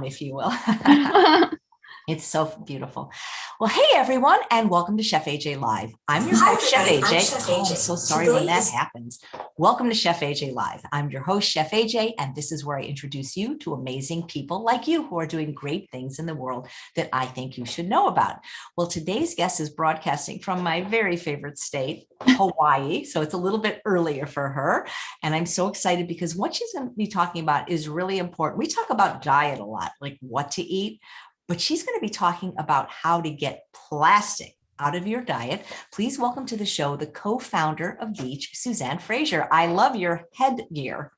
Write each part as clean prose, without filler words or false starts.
if you will. It's so beautiful. Well, hey everyone, and welcome to Chef AJ Live. I'm your host, Chef AJ. Oh, I'm so sorry when that happens. Welcome to Chef AJ Live. I'm your host, Chef AJ, and this is where I introduce you to amazing people like you who are doing great things in the world that I think you should know about. Well, today's guest is broadcasting from my very favorite state, Hawaii. So it's a little bit earlier for her. And I'm so excited because what she's going to be talking about is really important. We talk about diet a lot, like what to eat. But she's going to be talking about how to get plastic out of your diet. Please welcome to the show the co-founder of B.E.A.C.H, Suzanne Frazer. I love your headgear.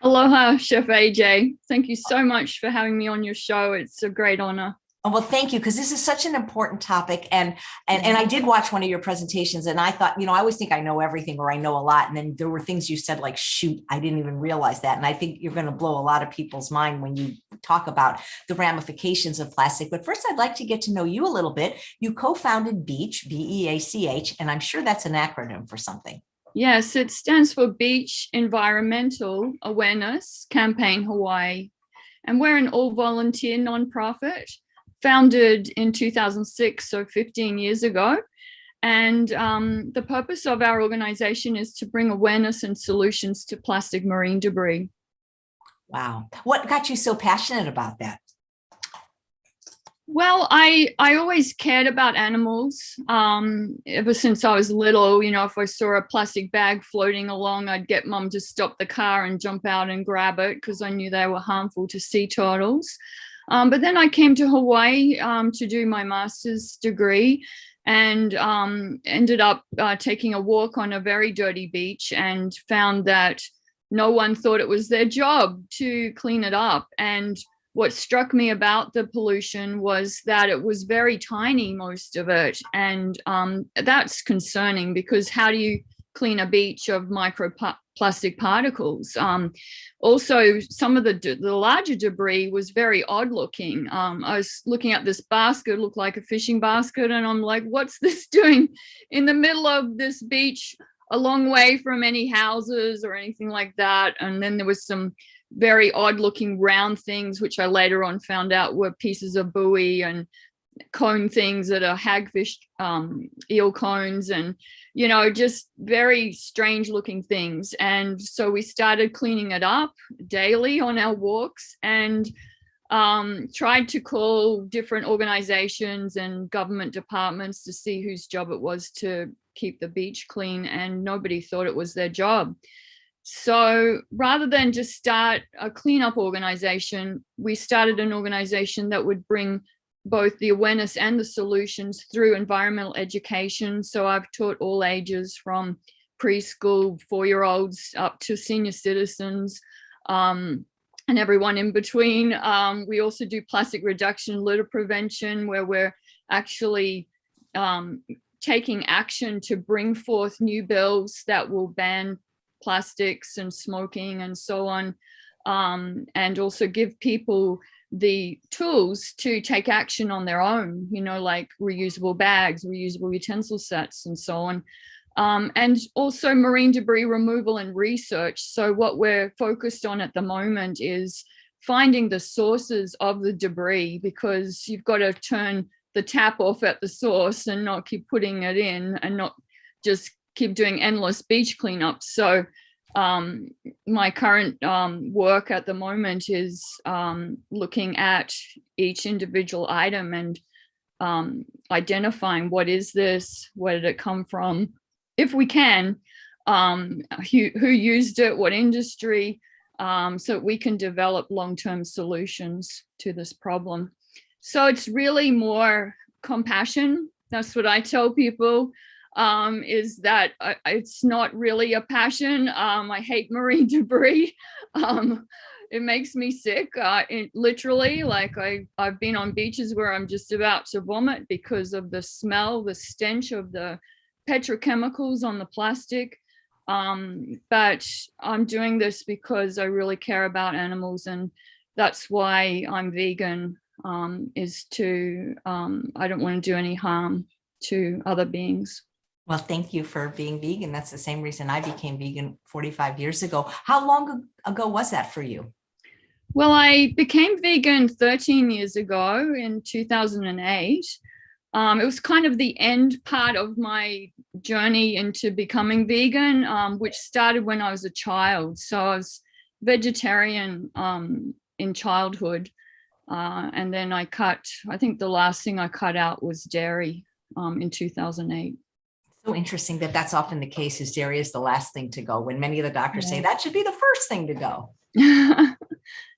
Aloha, Chef AJ. Thank you so much for having me on your show. It's a great honor. Oh, well, thank you, because this is such an important topic. And I did watch one of your presentations and I thought, I always think I know everything or I know a lot. And then there were things you said like, shoot, I didn't even realize that. And I think you're going to blow a lot of people's mind when you talk about the ramifications of plastic. But first, I'd like to get to know you a little bit. You co-founded B.E.A.C.H, B-E-A.C.H, and I'm sure that's an acronym for something. Yes, it stands for Beach Environmental Awareness Campaign Hawaii. And we're an all-volunteer nonprofit founded in 2006, so 15 years ago. And the purpose of our organization is to bring awareness and solutions to plastic marine debris. Wow. What got you so passionate about that? Well, I always cared about animals ever since I was little. If I saw a plastic bag floating along, I'd get mum to stop the car and jump out and grab it because I knew they were harmful to sea turtles. But then I came to Hawaii to do my master's degree and ended up taking a walk on a very dirty beach and found that no one thought it was their job to clean it up. And what struck me about the pollution was that it was very tiny, most of it. And that's concerning because how do you clean a beach of microplastic particles? Also, some of the larger debris was very odd looking. I was looking at this basket, looked like a fishing basket, and I'm like, what's this doing in the middle of this beach, a long way from any houses or anything like that? And then there was some very odd looking round things, which I later on found out were pieces of buoy and cone things that are hagfish eel cones, and just very strange looking things. And so we started cleaning it up daily on our walks and tried to call different organizations and government departments to see whose job it was to keep the beach clean, and nobody thought it was their job. So rather than just start a cleanup organization, we started an organization that would bring both the awareness and the solutions through environmental education. So I've taught all ages from preschool 4-year-olds up to senior citizens and everyone in between. We also do plastic reduction, litter prevention, where we're actually taking action to bring forth new bills that will ban plastics and smoking and so on, and also give people the tools to take action on their own, like reusable bags, reusable utensil sets, and so on. And also marine debris removal and research. So what we're focused on at the moment is finding the sources of the debris, because you've got to turn the tap off at the source and not keep putting it in and not just keep doing endless beach cleanups. So my current work at the moment is looking at each individual item and identifying what is this, where did it come from, if we can, who used it, what industry, so we can develop long-term solutions to this problem. So it's really more compassion. That's what I tell people. Is that it's not really a passion. I hate marine debris. It makes me sick. Literally, like I've been on beaches where I'm just about to vomit because of the smell, the stench of the petrochemicals on the plastic. But I'm doing this because I really care about animals, and that's why I'm vegan, is to, I don't want to do any harm to other beings. Well, thank you for being vegan. That's the same reason I became vegan 45 years ago. How long ago was that for you? Well, I became vegan 13 years ago in 2008. It was kind of the end part of my journey into becoming vegan, which started when I was a child. So I was vegetarian in childhood. And then I think the last thing I cut out was dairy in 2008. So interesting that that's often the case, is dairy is the last thing to go, when many of the doctors say Yeah. that should be the first thing to go.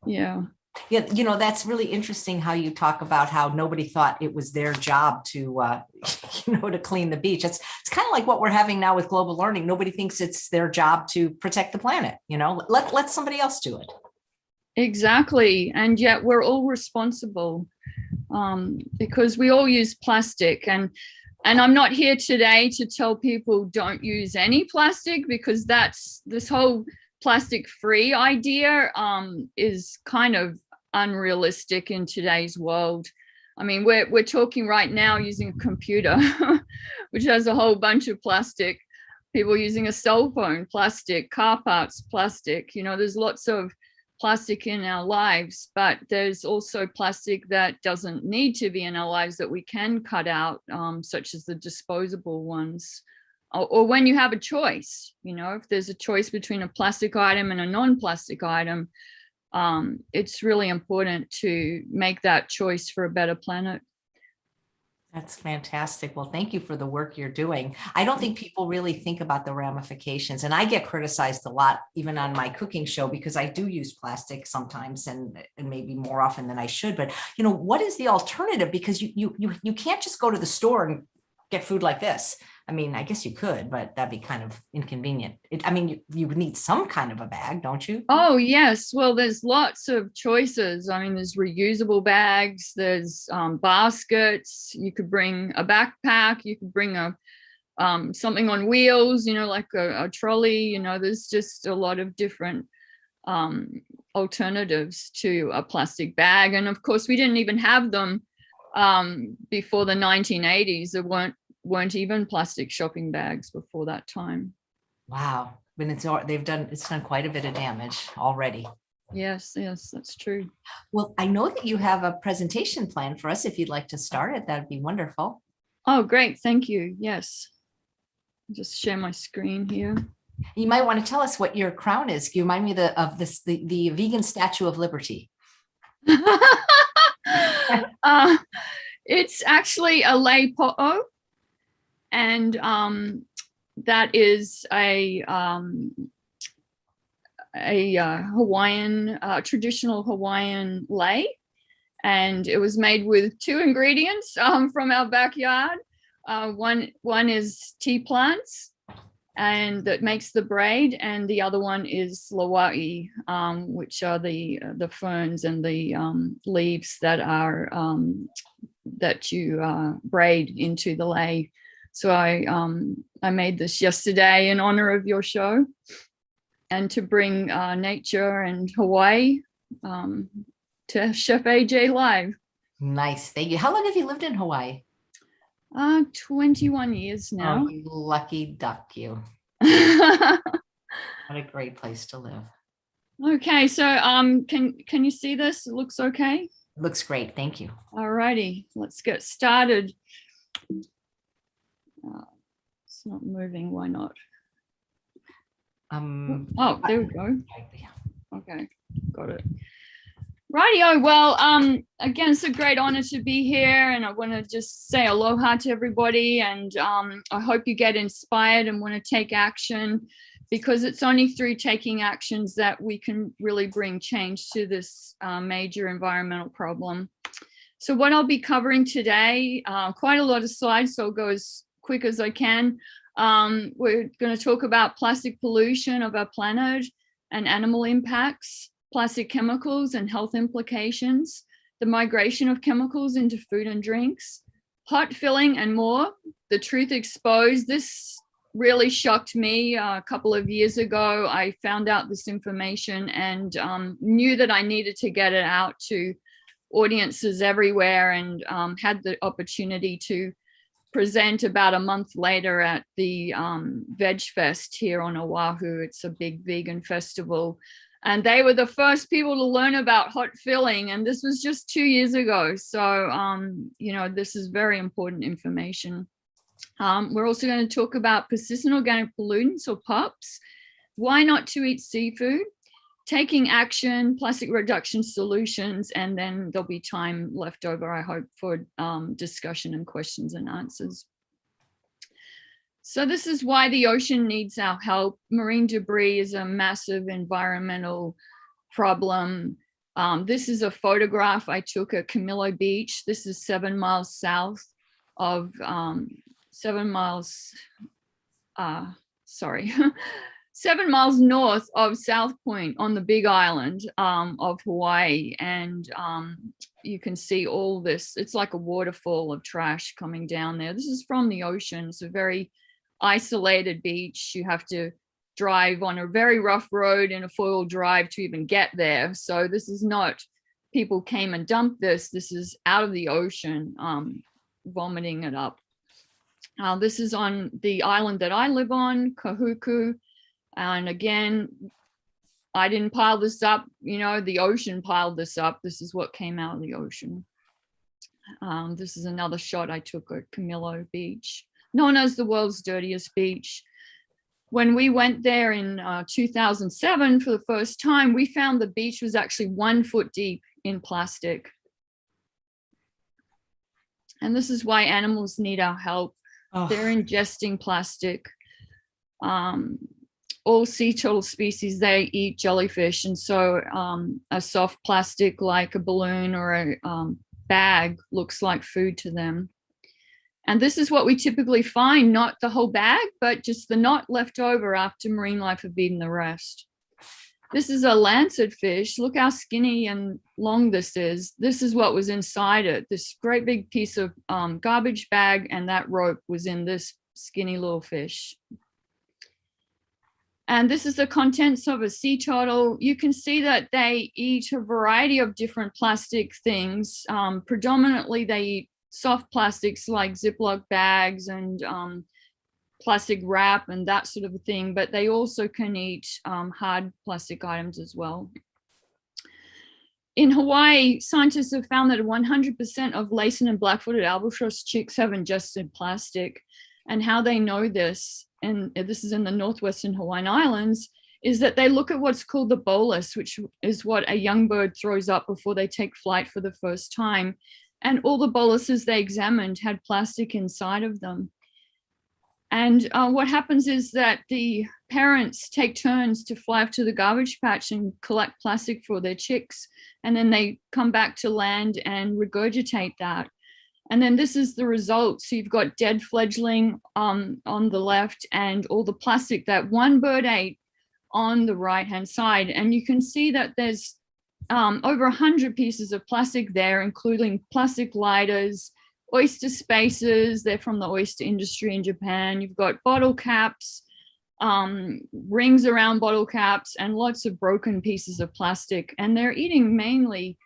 Yeah. Yeah, that's really interesting how you talk about how nobody thought it was their job to, to clean the beach. It's kind of like what we're having now with global learning. Nobody thinks it's their job to protect the planet. Let somebody else do it. Exactly. And yet we're all responsible because we all use plastic. And I'm not here today to tell people don't use any plastic, because this whole plastic free idea is kind of unrealistic in today's world. I mean, we're talking right now using a computer, which has a whole bunch of plastic. People using a cell phone, plastic, car parts, plastic. There's lots of plastic in our lives, but there's also plastic that doesn't need to be in our lives that we can cut out, such as the disposable ones. Or when you have a choice, if there's a choice between a plastic item and a non-plastic item, it's really important to make that choice for a better planet. That's fantastic. Well, thank you for the work you're doing. I don't think people really think about the ramifications, and I get criticized a lot, even on my cooking show, because I do use plastic sometimes and maybe more often than I should. But, what is the alternative? Because you can't just go to the store and get food like this. I mean, I guess you could, but that'd be kind of inconvenient. You would need some kind of a bag, don't you? Oh, yes. Well, there's lots of choices. I mean, there's reusable bags, there's baskets. You could bring a backpack. You could bring something on wheels, like a trolley. There's just a lot of different alternatives to a plastic bag. And of course, we didn't even have them before the 1980s. There weren't even plastic shopping bags before that time. Wow. But it's done quite a bit of damage already. Yes, that's true. Well, I know that you have a presentation planned for us. If you'd like to start it, that'd be wonderful. Oh, great. Thank you. Yes. Just share my screen here. You might want to tell us what your crown is. You remind me the vegan Statue of Liberty. It's actually a lei po'o, and that is a Hawaiian, traditional Hawaiian lei, and it was made with two ingredients from our backyard. One is tea plants, and that makes the braid, and the other one is lawai, which are the ferns and the leaves that are that you braid into the lei. So I made this yesterday in honor of your show, and to bring nature and Hawaii to Chef AJ Live. Nice, thank you. How long have you lived in Hawaii? 21 years now. Oh, you lucky duck, you. What a great place to live. Okay, so can you see this? It looks okay. Looks great, thank you. All righty, let's get started. It's not moving. Why not? Oh, there we go. Okay, got it. Rightio. Well, again, it's a great honor to be here, and I want to just say aloha to everybody, and I hope you get inspired and want to take action, because it's only through taking actions that we can really bring change to this major environmental problem. So what I'll be covering today, quite a lot of slides, so I'll go as quick as I can. We're going to talk about plastic pollution of our planet and animal impacts, plastic chemicals and health implications, the migration of chemicals into food and drinks, pot filling, and more. The truth exposed. This really shocked me. A couple of years ago, I found out this information and knew that I needed to get it out to audiences everywhere, and had the opportunity to present about a month later at the Veg Fest here on Oahu. It's a big vegan festival. And they were the first people to learn about hot filling. And this was just 2 years ago. So, you know, this is very important information. We're also going to talk about persistent organic pollutants, or PUPs, why not to eat seafood, taking action, plastic reduction solutions, and then there'll be time left over, I hope, for discussion and questions and answers. So this is why the ocean needs our help. Marine debris is a massive environmental problem. This is a photograph I took at Camilo Beach. This is 7 miles south of 7 miles, 7 miles north of South Point on the Big Island of Hawaii. And you can see all this. It's like a waterfall of trash coming down there. This is from the ocean. It's a very isolated beach. You have to drive on a very rough road in a 4-wheel drive to even get there. So this is not people came and dumped this. This is out of the ocean, vomiting it up. This is on the island that I live on, Kahuku. And again, I didn't pile this up, you know, the ocean piled this up. This is what came out of the ocean. This is another shot I took at Camilo Beach, known as the world's dirtiest beach. When we went there in 2007 for the first time, we found the beach was actually 1 foot deep in plastic. And this is why animals need our help. Oh. They're ingesting plastic. All sea turtle species, they eat jellyfish. And so a soft plastic like a balloon or a bag looks like food to them. And this is what we typically find, not the whole bag, but just the knot left over after marine life have eaten the rest. This is a lancet fish. Look how skinny and long this is. This is what was inside it. This great big piece of garbage bag, and that rope was in this skinny little fish. And this is the contents of a sea turtle. You can see that they eat a variety of different plastic things. Predominantly, they eat soft plastics like Ziploc bags and plastic wrap and that sort of a thing, but they also can eat hard plastic items as well. In Hawaii, scientists have found that 100% of Laysan and black-footed albatross chicks have ingested plastic. And how they know this, and this is in the northwestern Hawaiian Islands, is that they look at what's called the bolus, which is what a young bird throws up before they take flight for the first time. And all the boluses they examined had plastic inside of them. And what happens is that the parents take turns to fly up to the garbage patch and collect plastic for their chicks. And then they come back to land and regurgitate that. And then this is the result. So you've got dead fledgling on the left and all the plastic that one bird ate on the right-hand side. And you can see that there's over 100 pieces of plastic there, including plastic lighters, oyster spacers. They're from the oyster industry in Japan. You've got bottle caps, rings around bottle caps, and lots of broken pieces of plastic. And they're eating mainly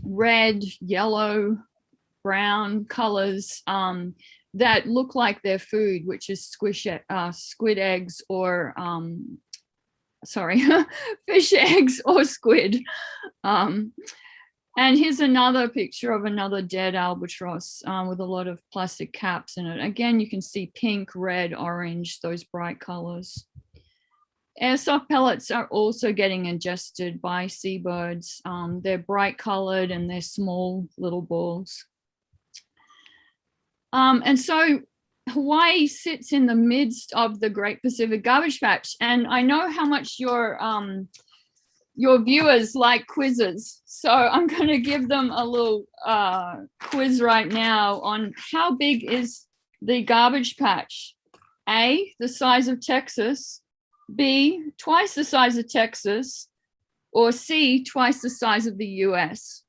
red, yellow, brown colors that look like their food, which is squid eggs or fish eggs or squid. And here's another picture of another dead albatross with a lot of plastic caps in it. Again, you can see pink, red, orange, those bright colors. Airsoft pellets are also getting ingested by seabirds. They're bright colored and they're small little balls. And so Hawaii sits in the midst of the Great Pacific Garbage Patch. And I know how much your viewers like quizzes. So I'm going to give them a little quiz right now on how big is the garbage patch. A, the size of Texas. B, twice the size of Texas. Or C, twice the size of the US.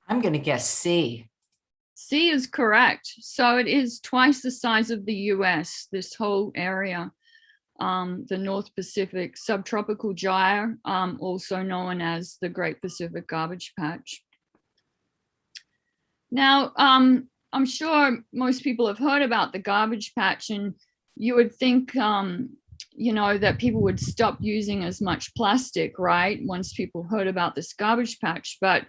I'm going to guess C. C is correct. So it is twice the size of the US, this whole area. The North Pacific subtropical gyre, also known as the Great Pacific Garbage Patch. Now, I'm sure most people have heard about the garbage patch, and you would think that people would stop using as much plastic, right? Once people heard about this garbage patch. But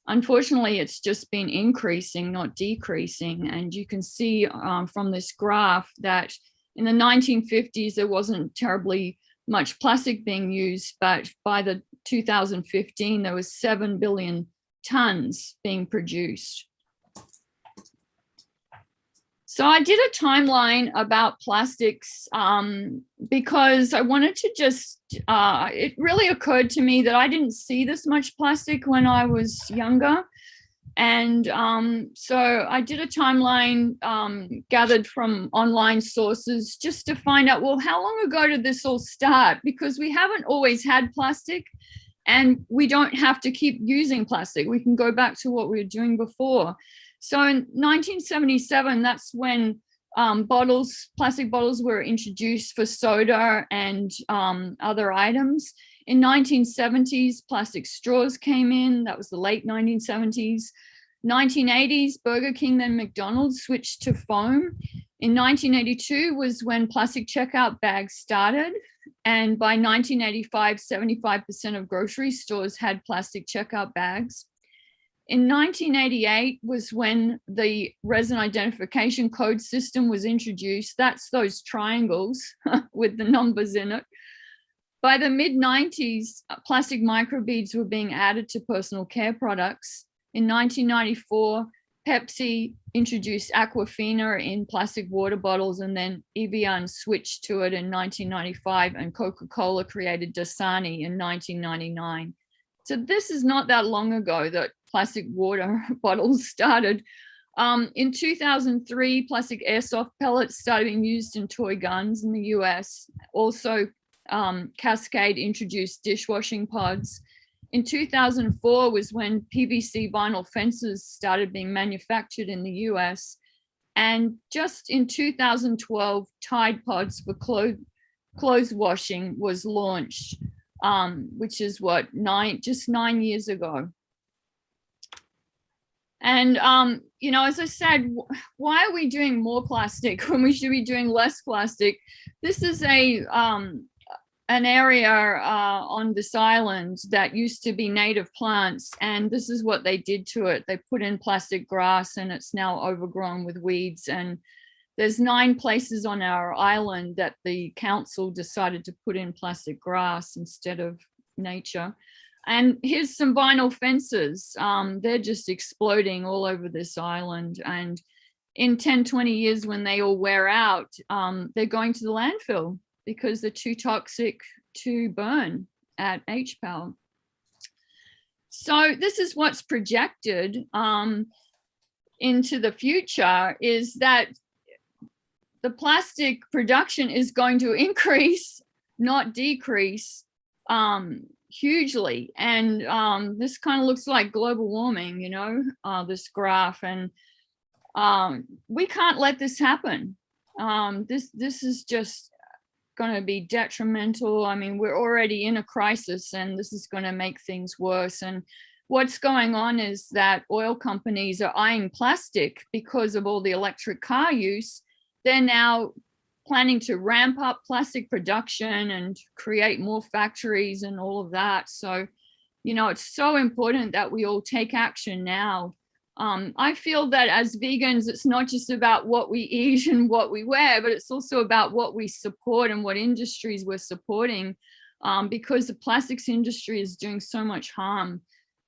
unfortunately, it's just been increasing, not decreasing. And you can see from this graph that in the 1950s, there wasn't terribly much plastic being used, but by the 2015, there was 7 billion tons being produced. So I did a timeline about plastics because I wanted to just, it really occurred to me that I didn't see this much plastic when I was younger. And so I did a timeline gathered from online sources just to find out, well, how long ago did this all start? Because we haven't always had plastic, and we don't have to keep using plastic. We can go back to what we were doing before. So in 1977, that's when plastic bottles were introduced for soda and other items. In 1970s, plastic straws came in. That was the late 1970s. 1980s, Burger King, then McDonald's switched to foam. In 1982 was when plastic checkout bags started. And by 1985, 75% of grocery stores had plastic checkout bags. In 1988 was when the resin identification code system was introduced. That's those triangles with the numbers in it. By the mid-90s, plastic microbeads were being added to personal care products. In 1994, Pepsi introduced Aquafina in plastic water bottles, and then Evian switched to it in 1995, and Coca-Cola created Dasani in 1999. So this is not that long ago that plastic water bottles started. In 2003, plastic airsoft pellets started being used in toy guns in the US. Also, Cascade introduced dishwashing pods. In 2004 was when PVC vinyl fences started being manufactured in the US. And just in 2012, Tide Pods for clothes washing was launched, which is what, just 9 years ago. And, as I said, why are we doing more plastic when we should be doing less plastic? This is an area on this island that used to be native plants, and this is what they did to it. They put in plastic grass, and it's now overgrown with weeds. And there's 9 places on our island that the council decided to put in plastic grass instead of nature. And here's some vinyl fences. They're just exploding all over this island. And in 10, 20 years, when they all wear out, they're going to the landfill because they're too toxic to burn at H power. So this is what's projected into the future, is that the plastic production is going to increase, not decrease, hugely. And this kind of looks like global warming, this graph. And we can't let this happen. This is just going to be detrimental. I mean, we're already in a crisis, and this is going to make things worse. And what's going on is that oil companies are eyeing plastic because of all the electric car use. They're now planning to ramp up plastic production and create more factories and all of that. So, it's so important that we all take action now. I feel that as vegans, it's not just about what we eat and what we wear, but it's also about what we support and what industries we're supporting, because the plastics industry is doing so much harm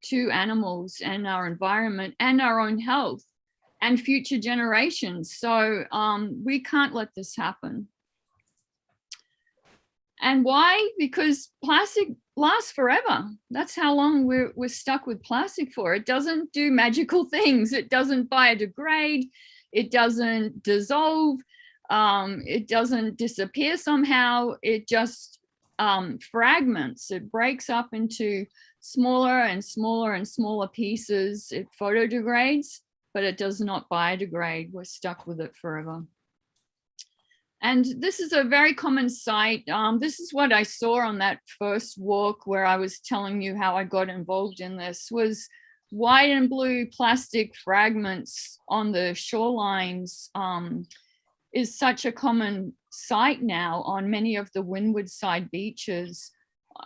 to animals and our environment and our own health and future generations. So we can't let this happen. And why? Because plastic lasts forever. That's how long we're stuck with plastic for. It doesn't do magical things. It doesn't biodegrade. It doesn't dissolve. It doesn't disappear somehow. It just fragments. It breaks up into smaller and smaller and smaller pieces. It photodegrades, but it does not biodegrade. We're stuck with it forever. And this is a very common sight. This is what I saw on that first walk where I was telling you how I got involved in this, was white and blue plastic fragments on the shorelines is such a common sight now on many of the windward side beaches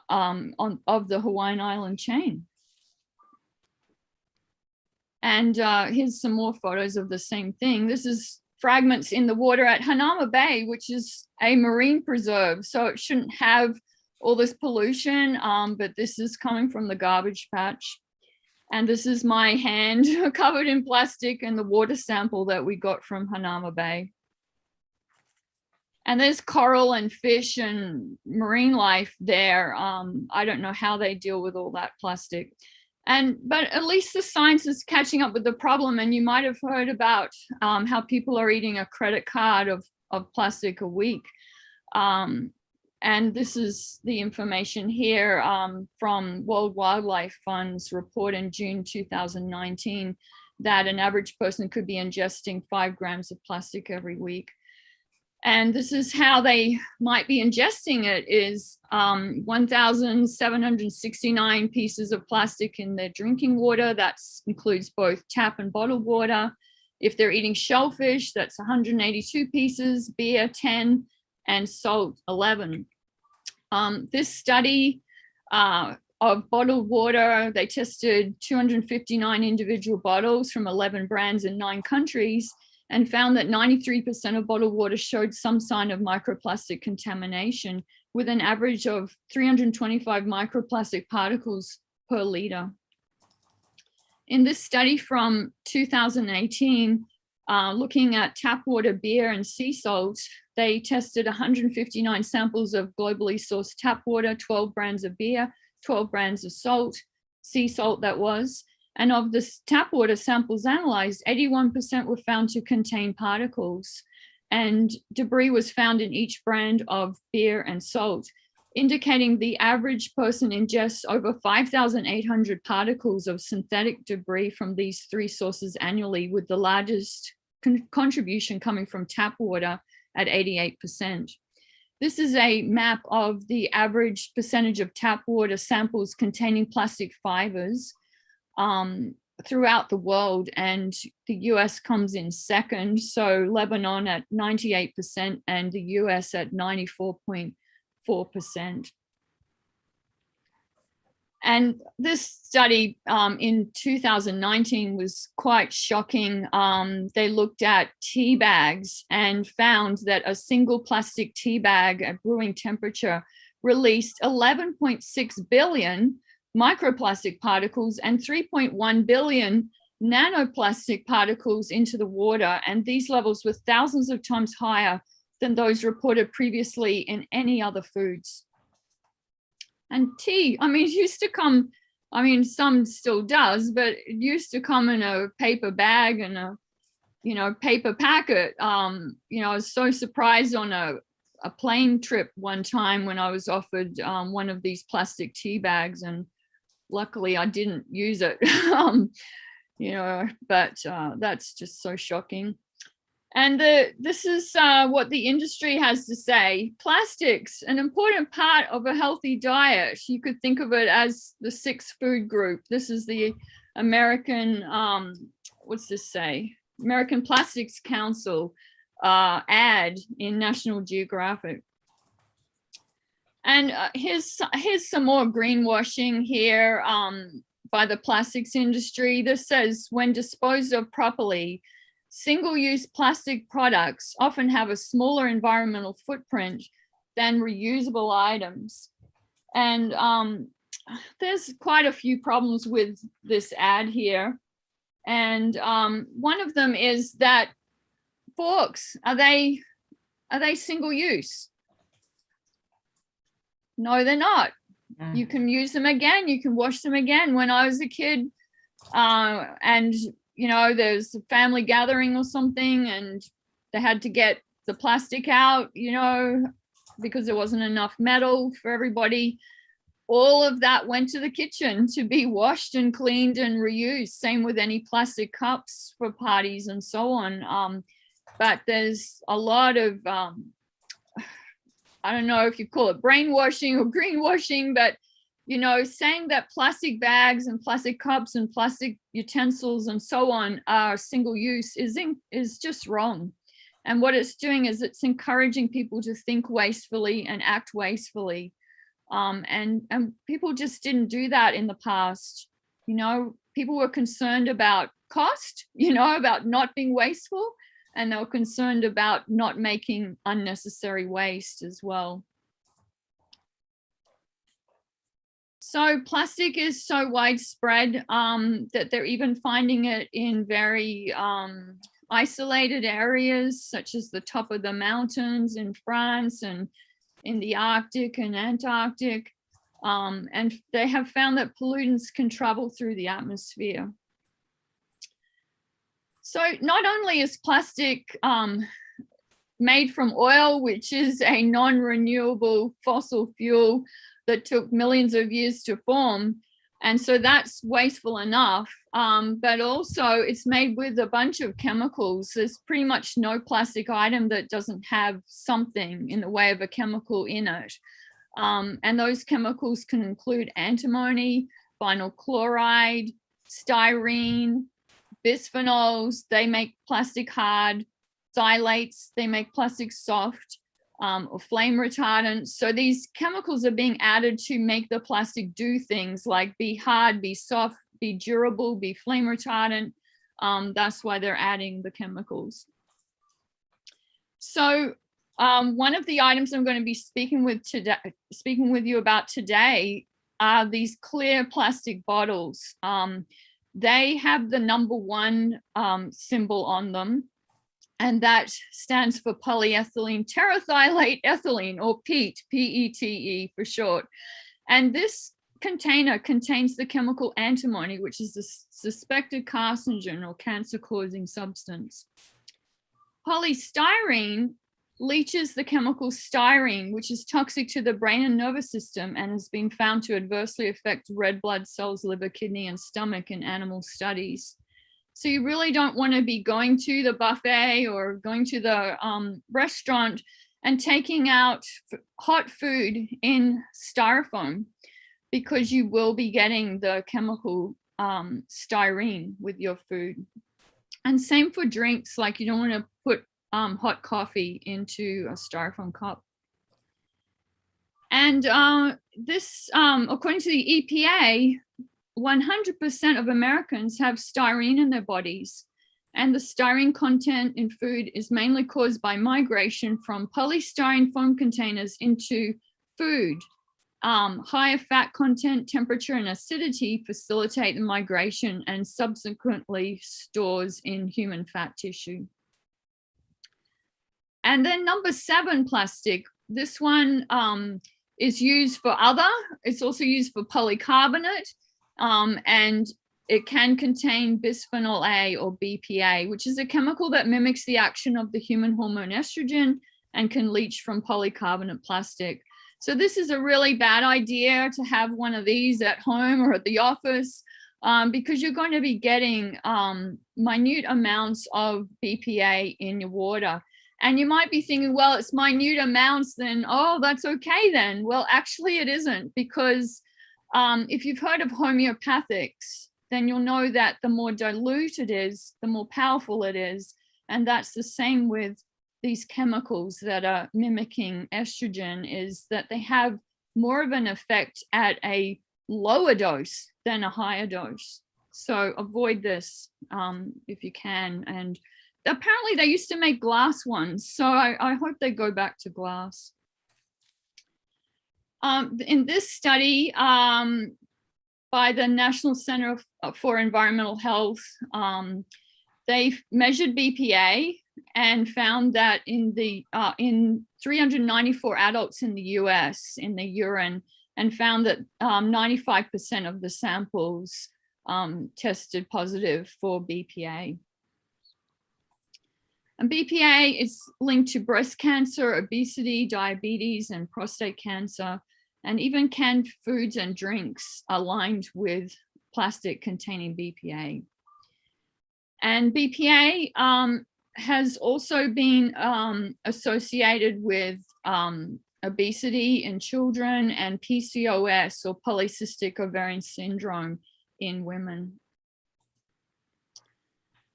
of the Hawaiian Island chain. And here's some more photos of the same thing. This is fragments in the water at Hanauma Bay, which is a marine preserve. So it shouldn't have all this pollution, but this is coming from the garbage patch. And this is my hand covered in plastic and the water sample that we got from Hanauma Bay. And there's coral and fish and marine life there. I don't know how they deal with all that plastic. But at least the science is catching up with the problem. And you might have heard about how people are eating a credit card of plastic a week. And this is the information here from World Wildlife Fund's report in June 2019, that an average person could be ingesting 5 grams of plastic every week. And this is how they might be ingesting it, is 1,769 pieces of plastic in their drinking water. That includes both tap and bottled water. If they're eating shellfish, that's 182 pieces, beer 10, and salt 11. This study of bottled water, they tested 259 individual bottles from 11 brands in 9 countries, and found that 93% of bottled water showed some sign of microplastic contamination, with an average of 325 microplastic particles per liter. In this study from 2018, looking at tap water, beer, and sea salt, they tested 159 samples of globally sourced tap water, 12 brands of beer, 12 brands of salt, sea salt that was. And of the tap water samples analyzed, 81% were found to contain particles, and debris was found in each brand of beer and salt, indicating the average person ingests over 5,800 particles of synthetic debris from these 3 sources annually, with the largest contribution coming from tap water at 88%. This is a map of the average percentage of tap water samples containing plastic fibers throughout the world, and the US comes in second. So Lebanon at 98% and the US at 94.4%. And this study in 2019 was quite shocking. They looked at tea bags and found that a single plastic tea bag at brewing temperature released 11.6 billion microplastic particles and 3.1 billion nanoplastic particles into the water. And these levels were thousands of times higher than those reported previously in any other foods. And tea, I mean, it used to come, I mean, some still does, but it used to come in a paper bag and a, paper packet. I was so surprised on a plane trip one time when I was offered one of these plastic tea bags, and luckily I didn't use it, but that's just so shocking. And this is what the industry has to say. Plastics, an important part of a healthy diet. You could think of it as the 6th food group. This is the American, what's this say? American Plastics Council ad in National Geographic. And here's some more greenwashing here by the plastics industry. This says, when disposed of properly, single-use plastic products often have a smaller environmental footprint than reusable items. And there's quite a few problems with this ad here. And one of them is that forks, are they single-use? No, they're not. You can use them again. You can wash them again. When I was a kid, and there's a family gathering or something, and they had to get the plastic out, because there wasn't enough metal for everybody. All of that went to the kitchen to be washed and cleaned and reused. Same with any plastic cups for parties and so on. But there's a lot of, I don't know if you call it brainwashing or greenwashing, but saying that plastic bags and plastic cups and plastic utensils and so on are single use is just wrong. And what it's doing is it's encouraging people to think wastefully and act wastefully. And people just didn't do that in the past. You know, people were concerned about cost, you know, about not being wasteful, and they were concerned about not making unnecessary waste as well. So plastic is so widespread that they're even finding it in very isolated areas, such as the top of the mountains in France and in the Arctic and Antarctic. And they have found that pollutants can travel through the atmosphere. So not only is plastic made from oil, which is a non-renewable fossil fuel that took millions of years to form, and so that's wasteful enough, but also it's made with a bunch of chemicals. There's pretty much no plastic item that doesn't have something in the way of a chemical in it. And those chemicals can include antimony, vinyl chloride, styrene, bisphenols, they make plastic hard, xylates, they make plastic soft, or flame retardants. So these chemicals are being added to make the plastic do things like be hard, be soft, be durable, be flame retardant. That's why they're adding the chemicals. So one of the items I'm going to be speaking with you about today are these clear plastic bottles. They have the #1 symbol on them, and that stands for polyethylene terephthalate ethylene, or PET, P-E-T-E for short. And this container contains the chemical antimony, which is the suspected carcinogen or cancer-causing substance. Polystyrene leaches the chemical styrene, which is toxic to the brain and nervous system and has been found to adversely affect red blood cells, liver, kidney, and stomach in animal studies. So you really don't want to be going to the buffet or going to the restaurant and taking out hot food in styrofoam, because you will be getting the chemical styrene with your food. And same for drinks, like you don't want to put hot coffee into a styrofoam cup. And this, according to the EPA, 100% of Americans have styrene in their bodies. And the styrene content in food is mainly caused by migration from polystyrene foam containers into food. Higher fat content, temperature, and acidity facilitate the migration and subsequently stores in human fat tissue. And then #7, plastic. This one is used for other. It's also used for polycarbonate, and it can contain bisphenol A or BPA, which is a chemical that mimics the action of the human hormone estrogen and can leach from polycarbonate plastic. So this is a really bad idea to have one of these at home or at the office, because you're going to be getting minute amounts of BPA in your water. And you might be thinking, well, it's minute amounts, then, oh, that's okay then. Well, actually it isn't, because if you've heard of homeopathics, then you'll know that the more dilute it is, the more powerful it is. And that's the same with these chemicals that are mimicking estrogen, is that they have more of an effect at a lower dose than a higher dose. So avoid this if you can. And apparently they used to make glass ones, so I hope they go back to glass. In this study by the National Center for Environmental Health, they measured BPA and found that in 394 adults in the US in the urine, and found that 95% of the samples tested positive for BPA. And BPA is linked to breast cancer, obesity, diabetes, and prostate cancer, and even canned foods and drinks are lined with plastic containing BPA. And BPA has also been associated with obesity in children and PCOS, or polycystic ovarian syndrome, in women.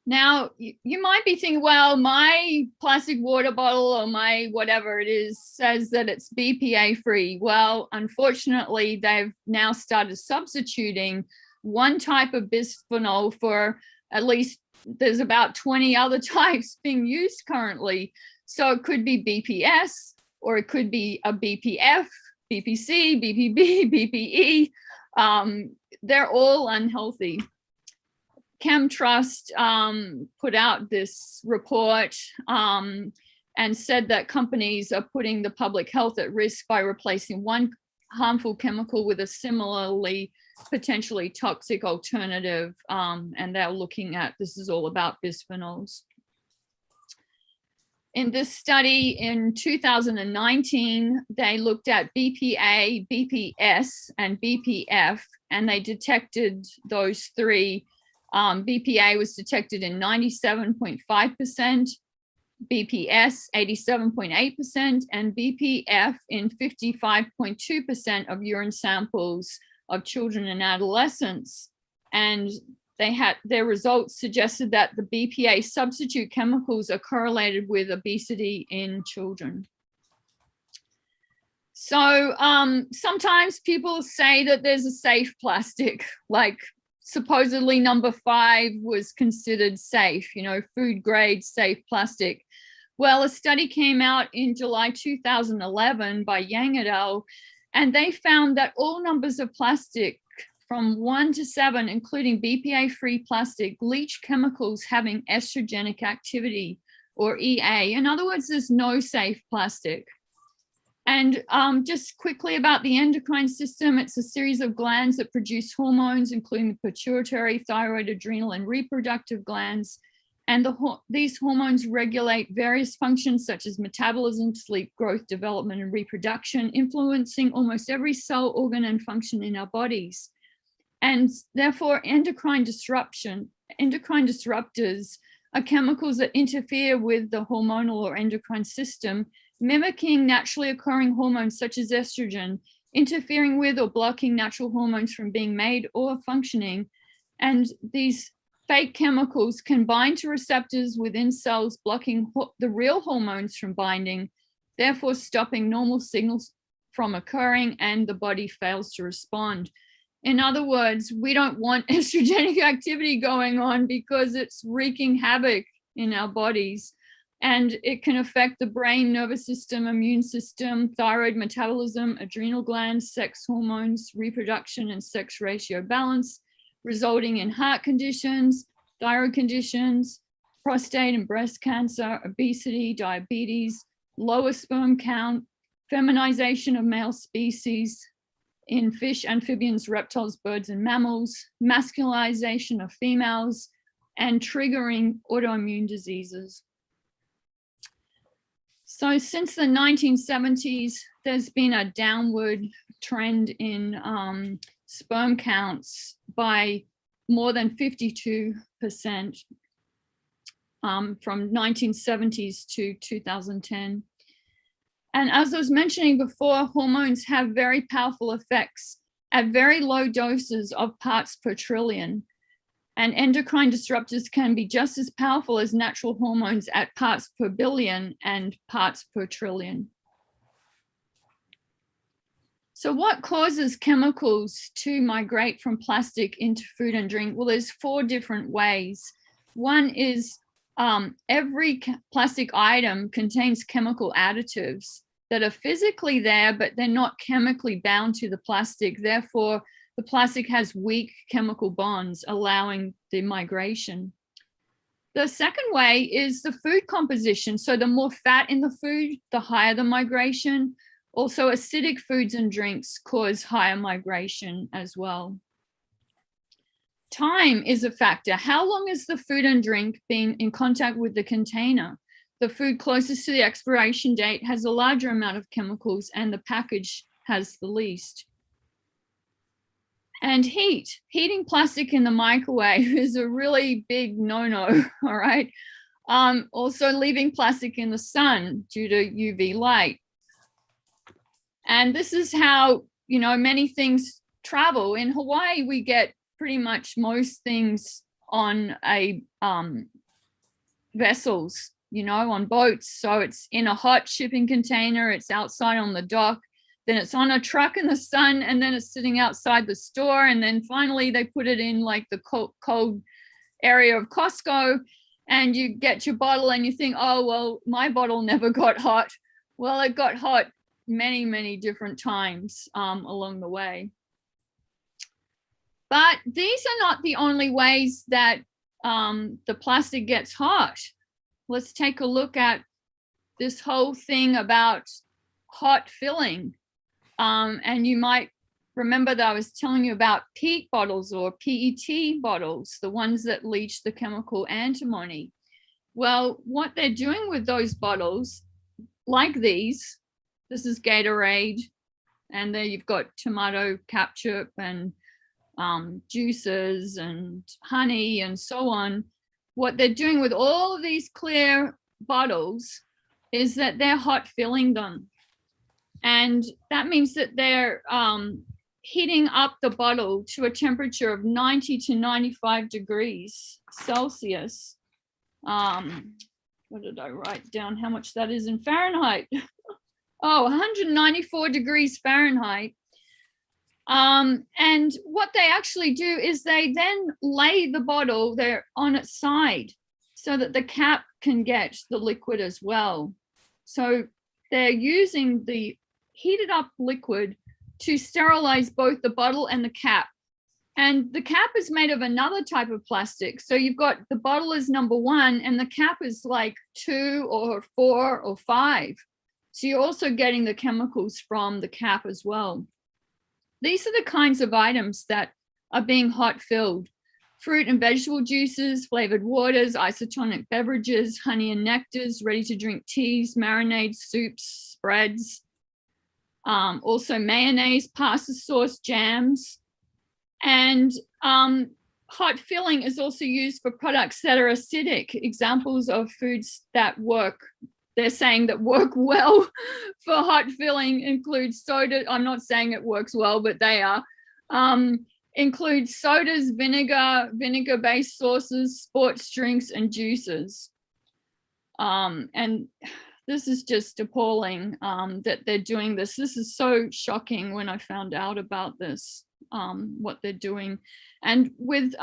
Now, you might be thinking, well, my plastic water bottle or my whatever it is says that it's BPA free. Well, unfortunately, they've now started substituting one type of bisphenol for at least there's about 20 other types being used currently. So it could be BPS, or it could be a BPF, BPC, BPB, BPE. They're all unhealthy. ChemTrust put out this report and said that companies are putting the public health at risk by replacing one harmful chemical with a similarly potentially toxic alternative. And they're looking at, this is all about bisphenols. In this study in 2019, they looked at BPA, BPS, and BPF, and they detected those three. BPA was detected in 97.5%, BPS 87.8%, and BPF in 55.2% of urine samples of children and adolescents. And they had, their results suggested that the BPA substitute chemicals are correlated with obesity in children. So sometimes people say that there's a safe plastic, like supposedly number 5 was considered safe, you know, food grade safe plastic. Well, a study came out in July 2011 by Yang et al., and they found that all numbers of plastic from 1 to 7, including BPA-free plastic, leach chemicals having estrogenic activity, or EA. In other words, there's no safe plastic. And just quickly about the endocrine system, it's a series of glands that produce hormones, including the pituitary, thyroid, adrenal, and reproductive glands. And these hormones regulate various functions such as metabolism, sleep, growth, development, and reproduction, influencing almost every cell, organ, and function in our bodies. And therefore, endocrine disruptors are chemicals that interfere with the hormonal or endocrine system, mimicking naturally occurring hormones such as estrogen, interfering with or blocking natural hormones from being made or functioning. And these fake chemicals can bind to receptors within cells, blocking the real hormones from binding, therefore stopping normal signals from occurring, and the body fails to respond. In other words, we don't want estrogenic activity going on because it's wreaking havoc in our bodies. And it can affect the brain, nervous system, immune system, thyroid metabolism, adrenal glands, sex hormones, reproduction, and sex ratio balance, resulting in heart conditions, thyroid conditions, prostate and breast cancer, obesity, diabetes, lower sperm count, feminization of male species in fish, amphibians, reptiles, birds, and mammals, masculinization of females, and triggering autoimmune diseases. So since the 1970s, there's been a downward trend in sperm counts by more than 52% from 1970s to 2010. And as I was mentioning before, hormones have very powerful effects at very low doses of parts per trillion. And endocrine disruptors can be just as powerful as natural hormones at parts per billion and parts per trillion. So what causes chemicals to migrate from plastic into food and drink? Well, there's 4 different ways. One is every plastic item contains chemical additives that are physically there, but they're not chemically bound to the plastic. Therefore, the plastic has weak chemical bonds, allowing the migration. The second way is the food composition. So the more fat in the food, the higher the migration. Also, acidic foods and drinks cause higher migration as well. Time is a factor. How long has the food and drink been in contact with the container? The food closest to the expiration date has a larger amount of chemicals, and the package has the least. And heat. Heating plastic in the microwave is a really big no-no, all right? Also leaving plastic in the sun due to UV light. And this is how, you know, many things travel. In Hawaii, we get pretty much most things on a vessels, you know, on boats. So it's in a hot shipping container, it's outside on the dock, then it's on a truck in the sun, and then it's sitting outside the store, and then finally they put it in like the cold area of Costco, and you get your bottle and you think, oh, well, my bottle never got hot. Well, it got hot many, many different times along the way. But these are not the only ways that the plastic gets hot. Let's take a look at this whole thing about hot filling. And you might remember that I was telling you about PET bottles or PET bottles, the ones that leach the chemical antimony. Well, what they're doing with those bottles, like these, this is Gatorade, and there you've got tomato ketchup and juices and honey and so on. What they're doing with all of these clear bottles is that they're hot filling them. And that means that they're heating up the bottle to a temperature of 90 to 95 degrees Celsius. What did I write down? How much that is in Fahrenheit? Oh, 194 degrees Fahrenheit. And what they actually do is they then lay the bottle there on its side so that the cap can get the liquid as well. So they're using the heated up liquid to sterilize both the bottle and the cap. And the cap is made of another type of plastic. So you've got the bottle is number 1 and the cap is like 2 or 4 or 5. So you're also getting the chemicals from the cap as well. These are the kinds of items that are being hot filled: fruit and vegetable juices, flavored waters, isotonic beverages, honey and nectars, ready to drink teas, marinades, soups, spreads, also mayonnaise, pasta sauce, jams. And hot filling is also used for products that are acidic. Examples of foods that work, they're saying that work well for hot filling include soda. I'm not saying it works well, but they are. Include sodas, vinegar-based sauces, sports drinks, and juices. And this is just appalling that they're doing this. This is so shocking when I found out about this, what they're doing. And with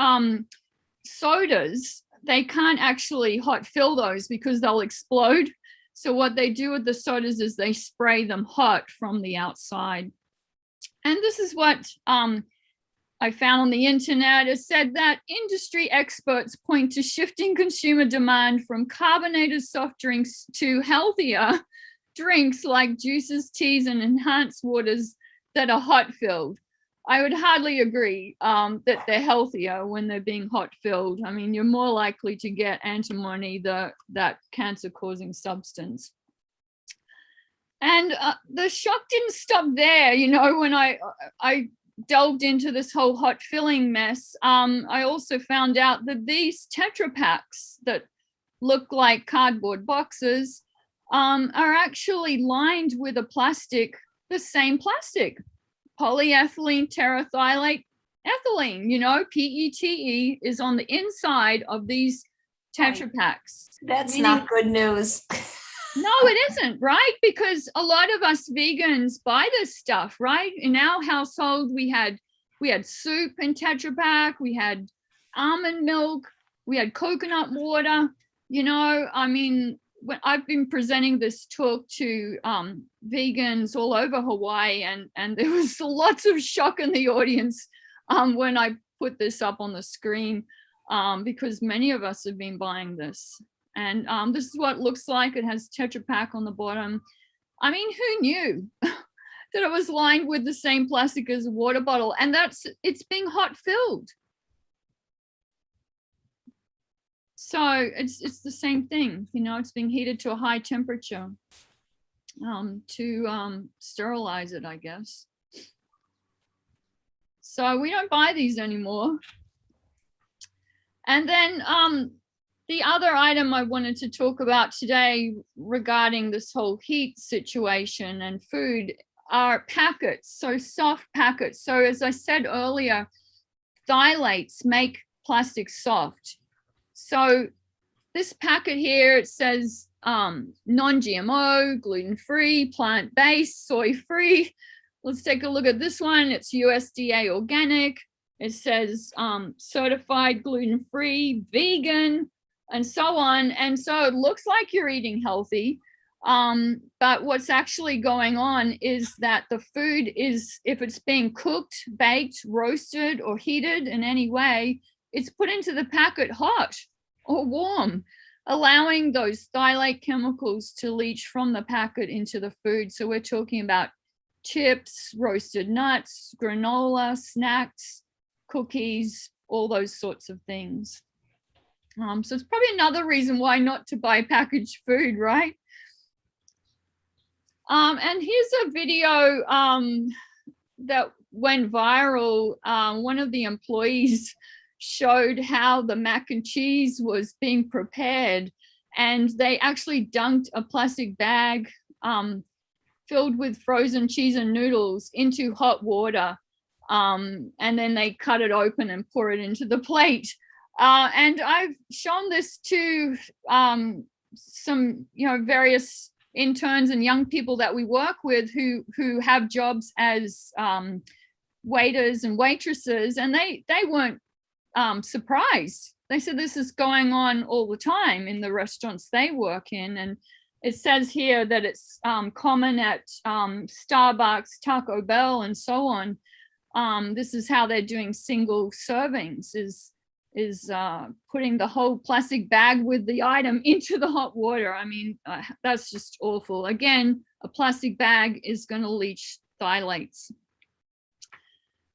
sodas, they can't actually hot fill those because they'll explode. So what they do with the sodas is they spray them hot from the outside. And this is what I found on the internet. It said that industry experts point to shifting consumer demand from carbonated soft drinks to healthier drinks like juices, teas, and enhanced waters that are hot filled. I would hardly agree that they're healthier when they're being hot filled. I mean, you're more likely to get antimony, that cancer causing substance. And the shock didn't stop there. You know, when I delved into this whole hot filling mess, I also found out that these Tetra Paks that look like cardboard boxes are actually lined with a plastic, the same plastic, polyethylene terephthalate ethylene. You know, PETE is on the inside of these Tetra Paks. That's not good news. No, it isn't, right? Because a lot of us vegans buy this stuff, right? In our household, we had soup in Tetra Pak, we had almond milk, we had coconut water. You know, I mean, when I've been presenting this talk to vegans all over Hawaii, and there was lots of shock in the audience when I put this up on the screen, because many of us have been buying this. And this is what it looks like. It has Tetra Pak on the bottom. I mean, who knew that it was lined with the same plastic as a water bottle? And it's being hot filled. So it's the same thing, you know, it's being heated to a high temperature to sterilize it, I guess. So we don't buy these anymore. And then the other item I wanted to talk about today regarding this whole heat situation and food are packets, so soft packets. So as I said earlier, phthalates make plastic soft. So this packet here, it says non-GMO, gluten-free, plant-based, soy-free. Let's take a look at this one. It's USDA organic. It says certified gluten-free, vegan, and so on. And so it looks like you're eating healthy. But what's actually going on is that the food is, if it's being cooked, baked, roasted, or heated in any way, it's put into the packet hot or warm, allowing those phthalate chemicals to leach from the packet into the food. So we're talking about chips, roasted nuts, granola, snacks, cookies, all those sorts of things. So it's probably another reason why not to buy packaged food, right? And here's a video that went viral. One of the employees showed how the mac and cheese was being prepared, and they actually dunked a plastic bag filled with frozen cheese and noodles into hot water, and then they cut it open and pour it into the plate. And I've shown this to some, various interns and young people that we work with who have jobs as waiters and waitresses, and they weren't surprised. They said this is going on all the time in the restaurants they work in. And it says here that it's common at Starbucks, Taco Bell, and so on. This is how they're doing single servings, is putting the whole plastic bag with the item into the hot water. I mean, that's just awful. Again, a plastic bag is going to leach phthalates.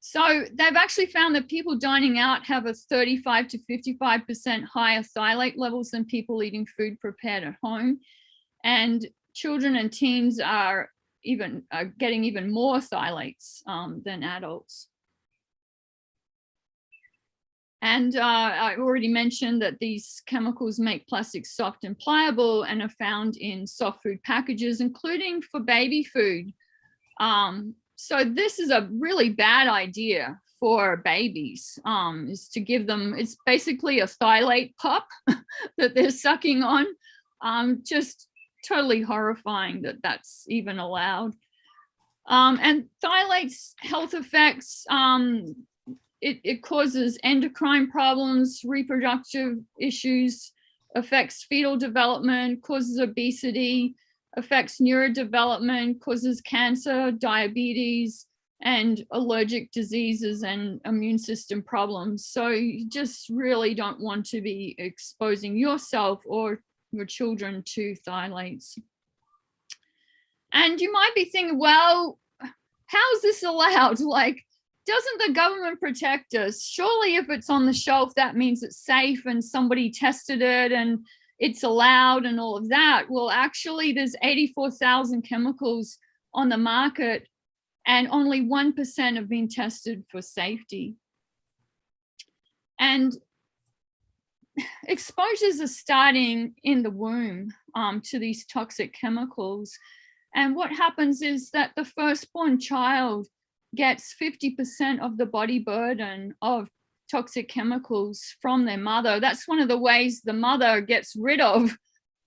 So they've actually found that people dining out have a 35 to 55% higher phthalate levels than people eating food prepared at home. And children and teens are getting even more phthalates than adults. And I already mentioned that these chemicals make plastic soft and pliable and are found in soft food packages, including for baby food. So this is a really bad idea for babies, is to give them, it's basically a phthalate pop that they're sucking on. Just totally horrifying that that's even allowed. And phthalates' health effects, it causes endocrine problems, reproductive issues, affects fetal development, causes obesity, affects neurodevelopment, causes cancer, diabetes, and allergic diseases and immune system problems. So you just really don't want to be exposing yourself or your children to phthalates. And you might be thinking, well, how's this allowed? Like, doesn't the government protect us? Surely if it's on the shelf, that means it's safe and somebody tested it and it's allowed and all of that. Well, actually, there's 84,000 chemicals on the market and only 1% have been tested for safety. And exposures are starting in the womb to these toxic chemicals. And what happens is that the firstborn child gets 50% of the body burden of toxic chemicals from their mother. That's one of the ways the mother gets rid of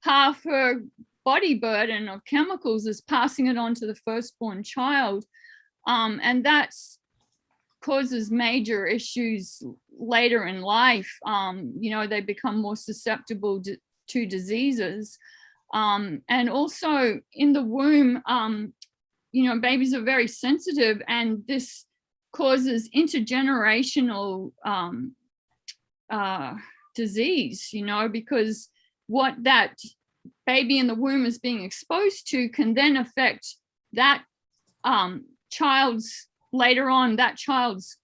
half her body burden of chemicals, is passing it on to the firstborn child. And that causes major issues later in life. They become more susceptible to diseases. And also in the womb, babies are very sensitive, and this causes intergenerational disease, because what that baby in the womb is being exposed to can then affect that child's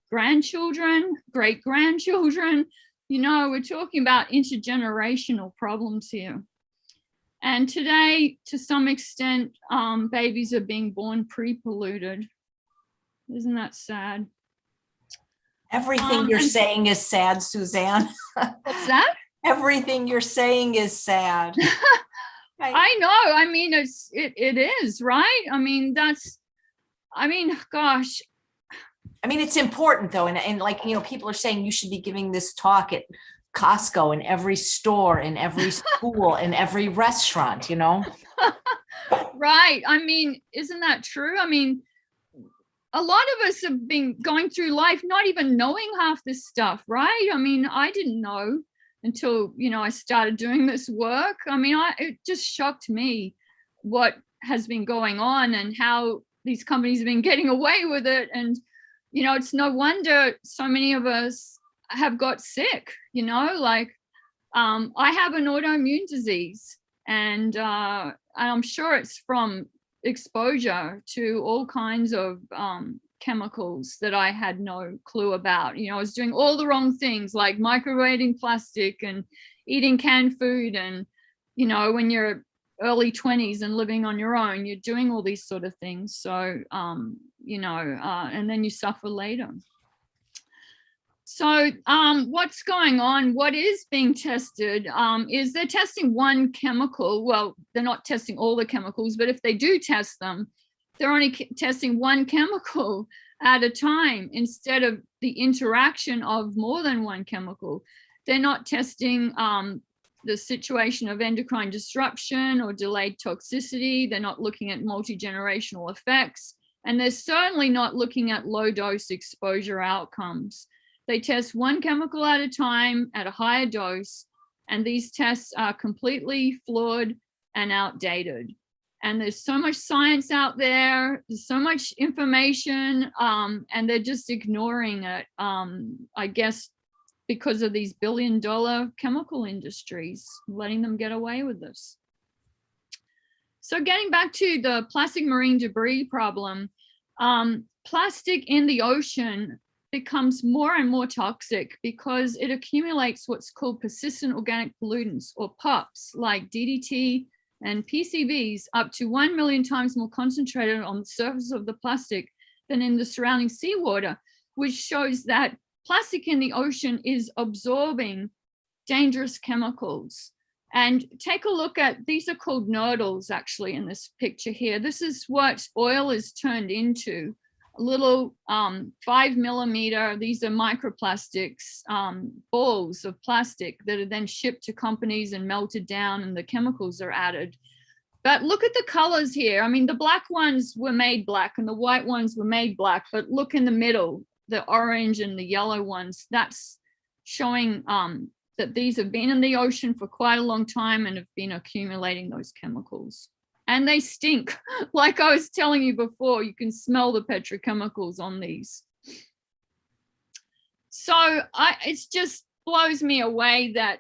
grandchildren, great-grandchildren. We're talking about intergenerational problems here. And today, to some extent, babies are being born pre-polluted. Isn't that sad? Everything you're saying is sad, Suzanne. What's that? Everything you're saying is sad. I know. I mean, it is, right? Gosh, I mean, it's important though. And like, people are saying you should be giving this talk at Costco, in every store, in every school, in every restaurant, Right. I mean, isn't that true? I mean, a lot of us have been going through life not even knowing half this stuff, right? I mean, I didn't know until, I started doing this work. I mean, it just shocked me what has been going on and how these companies have been getting away with it. And, it's no wonder so many of us have got sick, like I have an autoimmune disease, and I'm sure it's from exposure to all kinds of chemicals that I had no clue about. I was doing all the wrong things, like microwaving plastic and eating canned food. And, when you're early 20s and living on your own, you're doing all these sort of things. So, and then you suffer later. So what's going on? What is being tested is they're testing one chemical. Well, they're not testing all the chemicals, but if they do test them, they're only testing one chemical at a time instead of the interaction of more than one chemical. They're not testing the situation of endocrine disruption or delayed toxicity. They're not looking at multi-generational effects. And they're certainly not looking at low dose exposure outcomes. They test one chemical at a time at a higher dose, and these tests are completely flawed and outdated. And there's so much science out there, there's so much information, and they're just ignoring it, I guess, because of these billion-dollar chemical industries, letting them get away with this. So getting back to the plastic marine debris problem, plastic in the ocean becomes more and more toxic because it accumulates what's called persistent organic pollutants, or POPs, like DDT and PCBs, up to 1 million times more concentrated on the surface of the plastic than in the surrounding seawater, which shows that plastic in the ocean is absorbing dangerous chemicals. And take a look at, these are called nurdles actually in this picture here. This is what oil is turned into. Little 5 millimeter, these are microplastics, balls of plastic that are then shipped to companies and melted down, and the chemicals are added. But look at the colors here. I mean, the black ones were made black and the white ones were made black, but look in the middle, the orange and the yellow ones, that's showing that these have been in the ocean for quite a long time and have been accumulating those chemicals. And they stink. Like I was telling you before, you can smell the petrochemicals on these. So it just blows me away that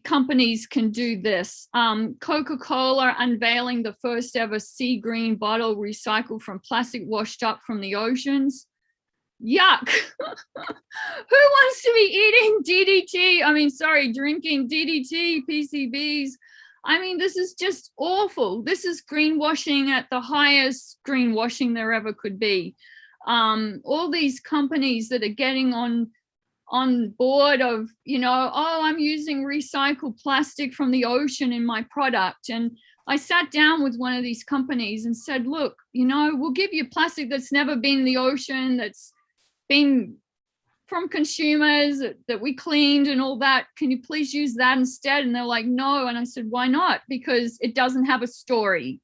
companies can do this. Coca-Cola unveiling the first ever sea green bottle recycled from plastic washed up from the oceans. Yuck. Who wants to be drinking DDT, PCBs? I mean, this is just awful. This is greenwashing at the highest greenwashing there ever could be. All these companies that are getting on board of, oh, I'm using recycled plastic from the ocean in my product. And I sat down with one of these companies and said, look, we'll give you plastic that's never been in the ocean, that's been from consumers that we cleaned and all that. Can you please use that instead? And they're like, no. And I said, why not? Because it doesn't have a story.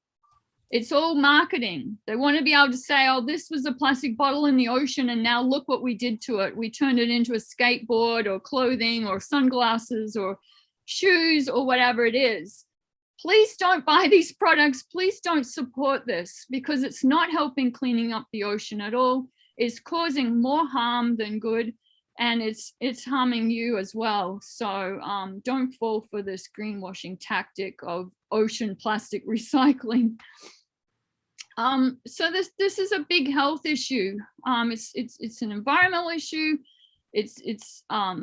It's all marketing. They want to be able to say, oh, this was a plastic bottle in the ocean, and now look what we did to it. We turned it into a skateboard or clothing or sunglasses or shoes or whatever it is. Please don't buy these products. Please don't support this, because it's not helping cleaning up the ocean at all. It's causing more harm than good, and it's harming you as well. So don't fall for this greenwashing tactic of ocean plastic recycling. So this is a big health issue. It's an environmental issue. It's a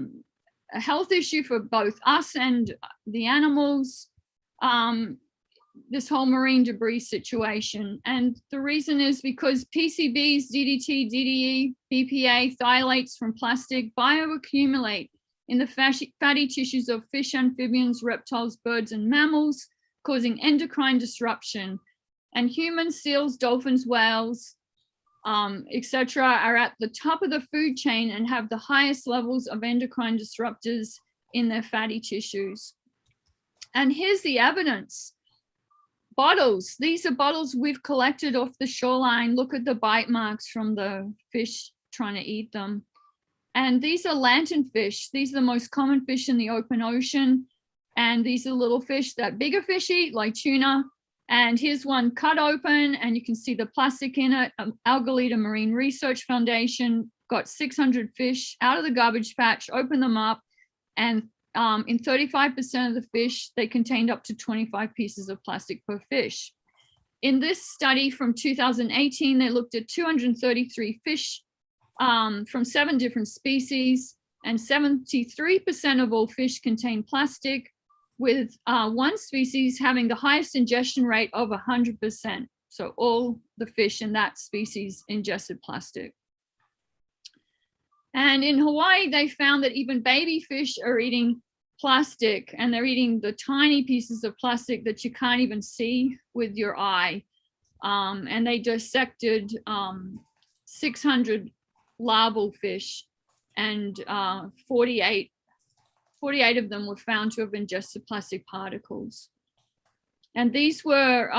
health issue for both us and the animals. This whole marine debris situation. And the reason is because PCBs, DDT, DDE, BPA, phthalates from plastic bioaccumulate in the fatty tissues of fish, amphibians, reptiles, birds, and mammals, causing endocrine disruption. And humans, seals, dolphins, whales, etc., are at the top of the food chain and have the highest levels of endocrine disruptors in their fatty tissues. And here's the evidence. Bottles. These are bottles we've collected off the shoreline. Look at the bite marks from the fish trying to eat them. And these are lanternfish. These are the most common fish in the open ocean. And these are little fish that bigger fish eat, like tuna. And here's one cut open, and you can see the plastic in it. Algalita Marine Research Foundation got 600 fish out of the garbage patch, opened them up, and in 35% of the fish, they contained up to 25 pieces of plastic per fish. In this study from 2018, they looked at 233 fish from 7 different species, and 73% of all fish contain plastic, with one species having the highest ingestion rate of 100%. So all the fish in that species ingested plastic. And in Hawaii, they found that even baby fish are eating plastic, and they're eating the tiny pieces of plastic that you can't even see with your eye. And they dissected 600 larval fish, and 48 of them were found to have ingested plastic particles. And these were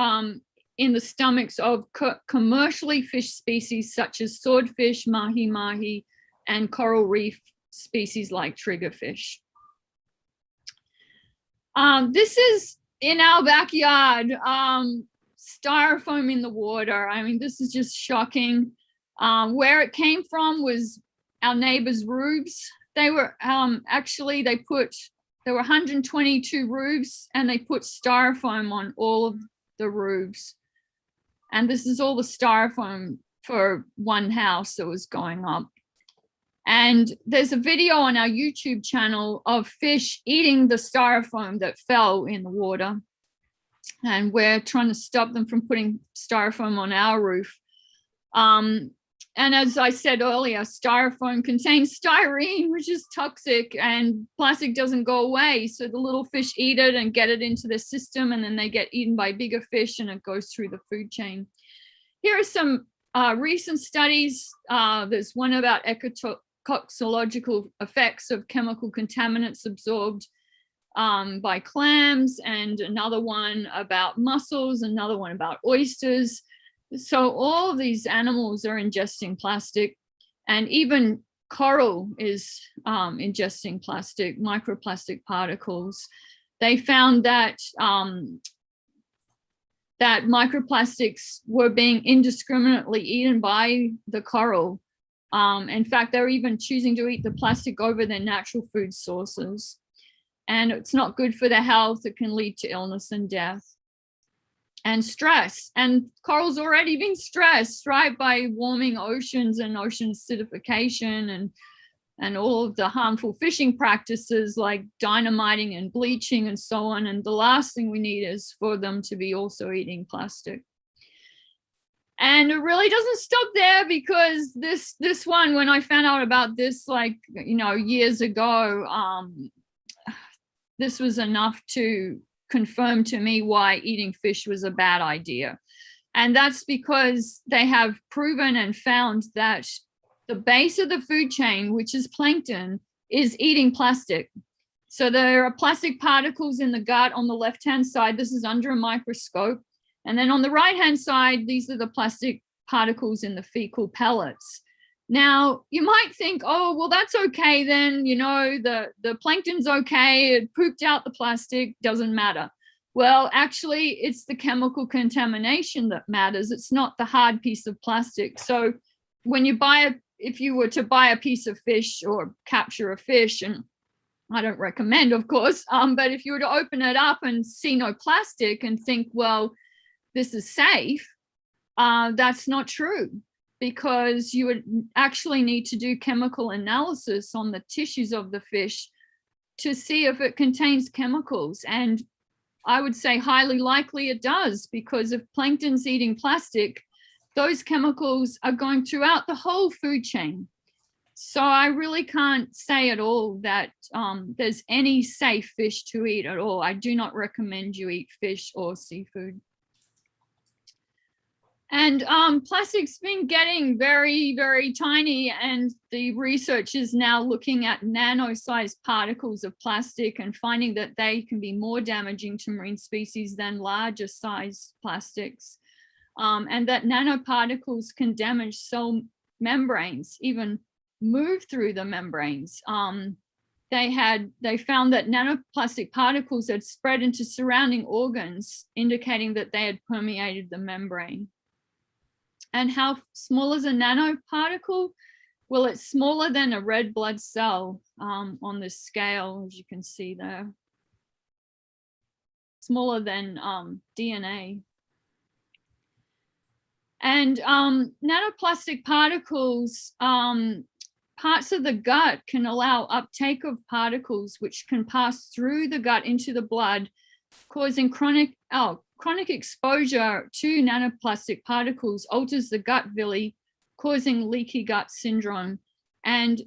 in the stomachs of commercially fished species such as swordfish, mahi-mahi, and coral reef species like triggerfish. This is in our backyard, styrofoam in the water. I mean, this is just shocking. Where it came from was our neighbors' roofs. They were actually, there were 122 roofs, and they put styrofoam on all of the roofs. And this is all the styrofoam for one house that was going up. And there's a video on our YouTube channel of fish eating the styrofoam that fell in the water. And we're trying to stop them from putting styrofoam on our roof. And as I said earlier, styrofoam contains styrene, which is toxic, and plastic doesn't go away. So the little fish eat it and get it into their system, and then they get eaten by bigger fish, and it goes through the food chain. Here are some recent studies. There's one about toxicological effects of chemical contaminants absorbed by clams, and another one about mussels, another one about oysters. So all of these animals are ingesting plastic, and even coral is ingesting plastic, microplastic particles. They found that that microplastics were being indiscriminately eaten by the coral. In fact, they're even choosing to eat the plastic over their natural food sources. And it's not good for their health. It can lead to illness and death. And stress. And coral's already been stressed, right, by warming oceans and ocean acidification and all of the harmful fishing practices like dynamiting and bleaching and so on. And the last thing we need is for them to be also eating plastic. And it really doesn't stop there, because this one, when I found out about this, like, years ago, this was enough to confirm to me why eating fish was a bad idea. And that's because they have proven and found that the base of the food chain, which is plankton, is eating plastic. So there are plastic particles in the gut on the left-hand side. This is under a microscope. And then on the right-hand side, these are the plastic particles in the fecal pellets. Now, you might think, oh, well, that's okay then, the plankton's okay, it pooped out the plastic, doesn't matter. Well, actually, it's the chemical contamination that matters. It's not the hard piece of plastic. So when you if you were to buy a piece of fish or capture a fish, and I don't recommend, of course, but if you were to open it up and see no plastic and think, well, this is safe, that's not true. Because you would actually need to do chemical analysis on the tissues of the fish to see if it contains chemicals. And I would say highly likely it does, because if plankton's eating plastic, those chemicals are going throughout the whole food chain. So I really can't say at all that there's any safe fish to eat at all. I do not recommend you eat fish or seafood. And plastic's been getting very, very tiny, and the research is now looking at nano-sized particles of plastic and finding that they can be more damaging to marine species than larger sized plastics. And that nanoparticles can damage cell membranes, even move through the membranes. They found that nanoplastic particles had spread into surrounding organs, indicating that they had permeated the membrane. And how small is a nanoparticle? Well, it's smaller than a red blood cell on this scale, as you can see there. Smaller than DNA. And nanoplastic particles, parts of the gut can allow uptake of particles which can pass through the gut into the blood, causing chronic exposure to nanoplastic particles alters the gut villi, causing leaky gut syndrome. And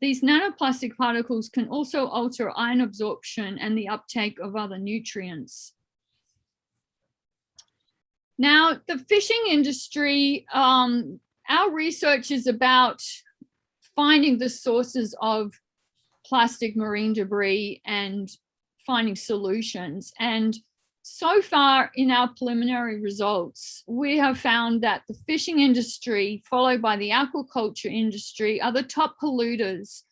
these nanoplastic particles can also alter iron absorption and the uptake of other nutrients. Now, the fishing industry, our research is about finding the sources of plastic marine debris and finding solutions. And so far in our preliminary results, we have found that the fishing industry, followed by the aquaculture industry, are the top polluters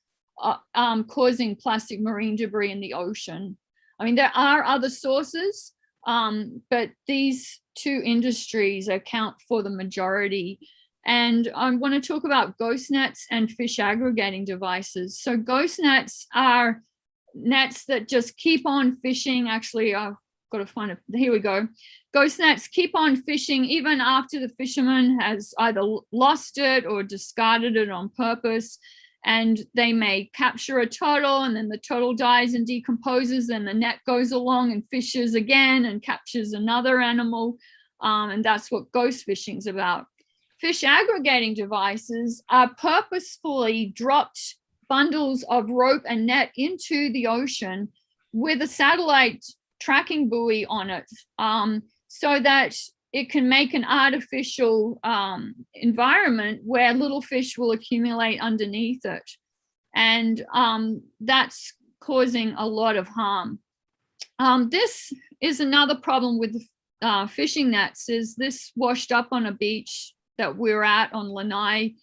causing plastic marine debris in the ocean. I mean, there are other sources, but these two industries account for the majority. And I want to talk about ghost nets and fish aggregating devices. So ghost nets are nets that just keep on fishing. Actually, I've got to find it. Here we go. Ghost nets keep on fishing even after the fisherman has either lost it or discarded it on purpose. And they may capture a turtle, and then the turtle dies and decomposes, and the net goes along and fishes again and captures another animal. And that's what ghost fishing is about. Fish aggregating devices are purposefully dropped bundles of rope and net into the ocean with a satellite tracking buoy on it, so that it can make an artificial environment where little fish will accumulate underneath it. And that's causing a lot of harm. This is another problem with fishing nets. Is this washed up on a beach that we're at on Lanai,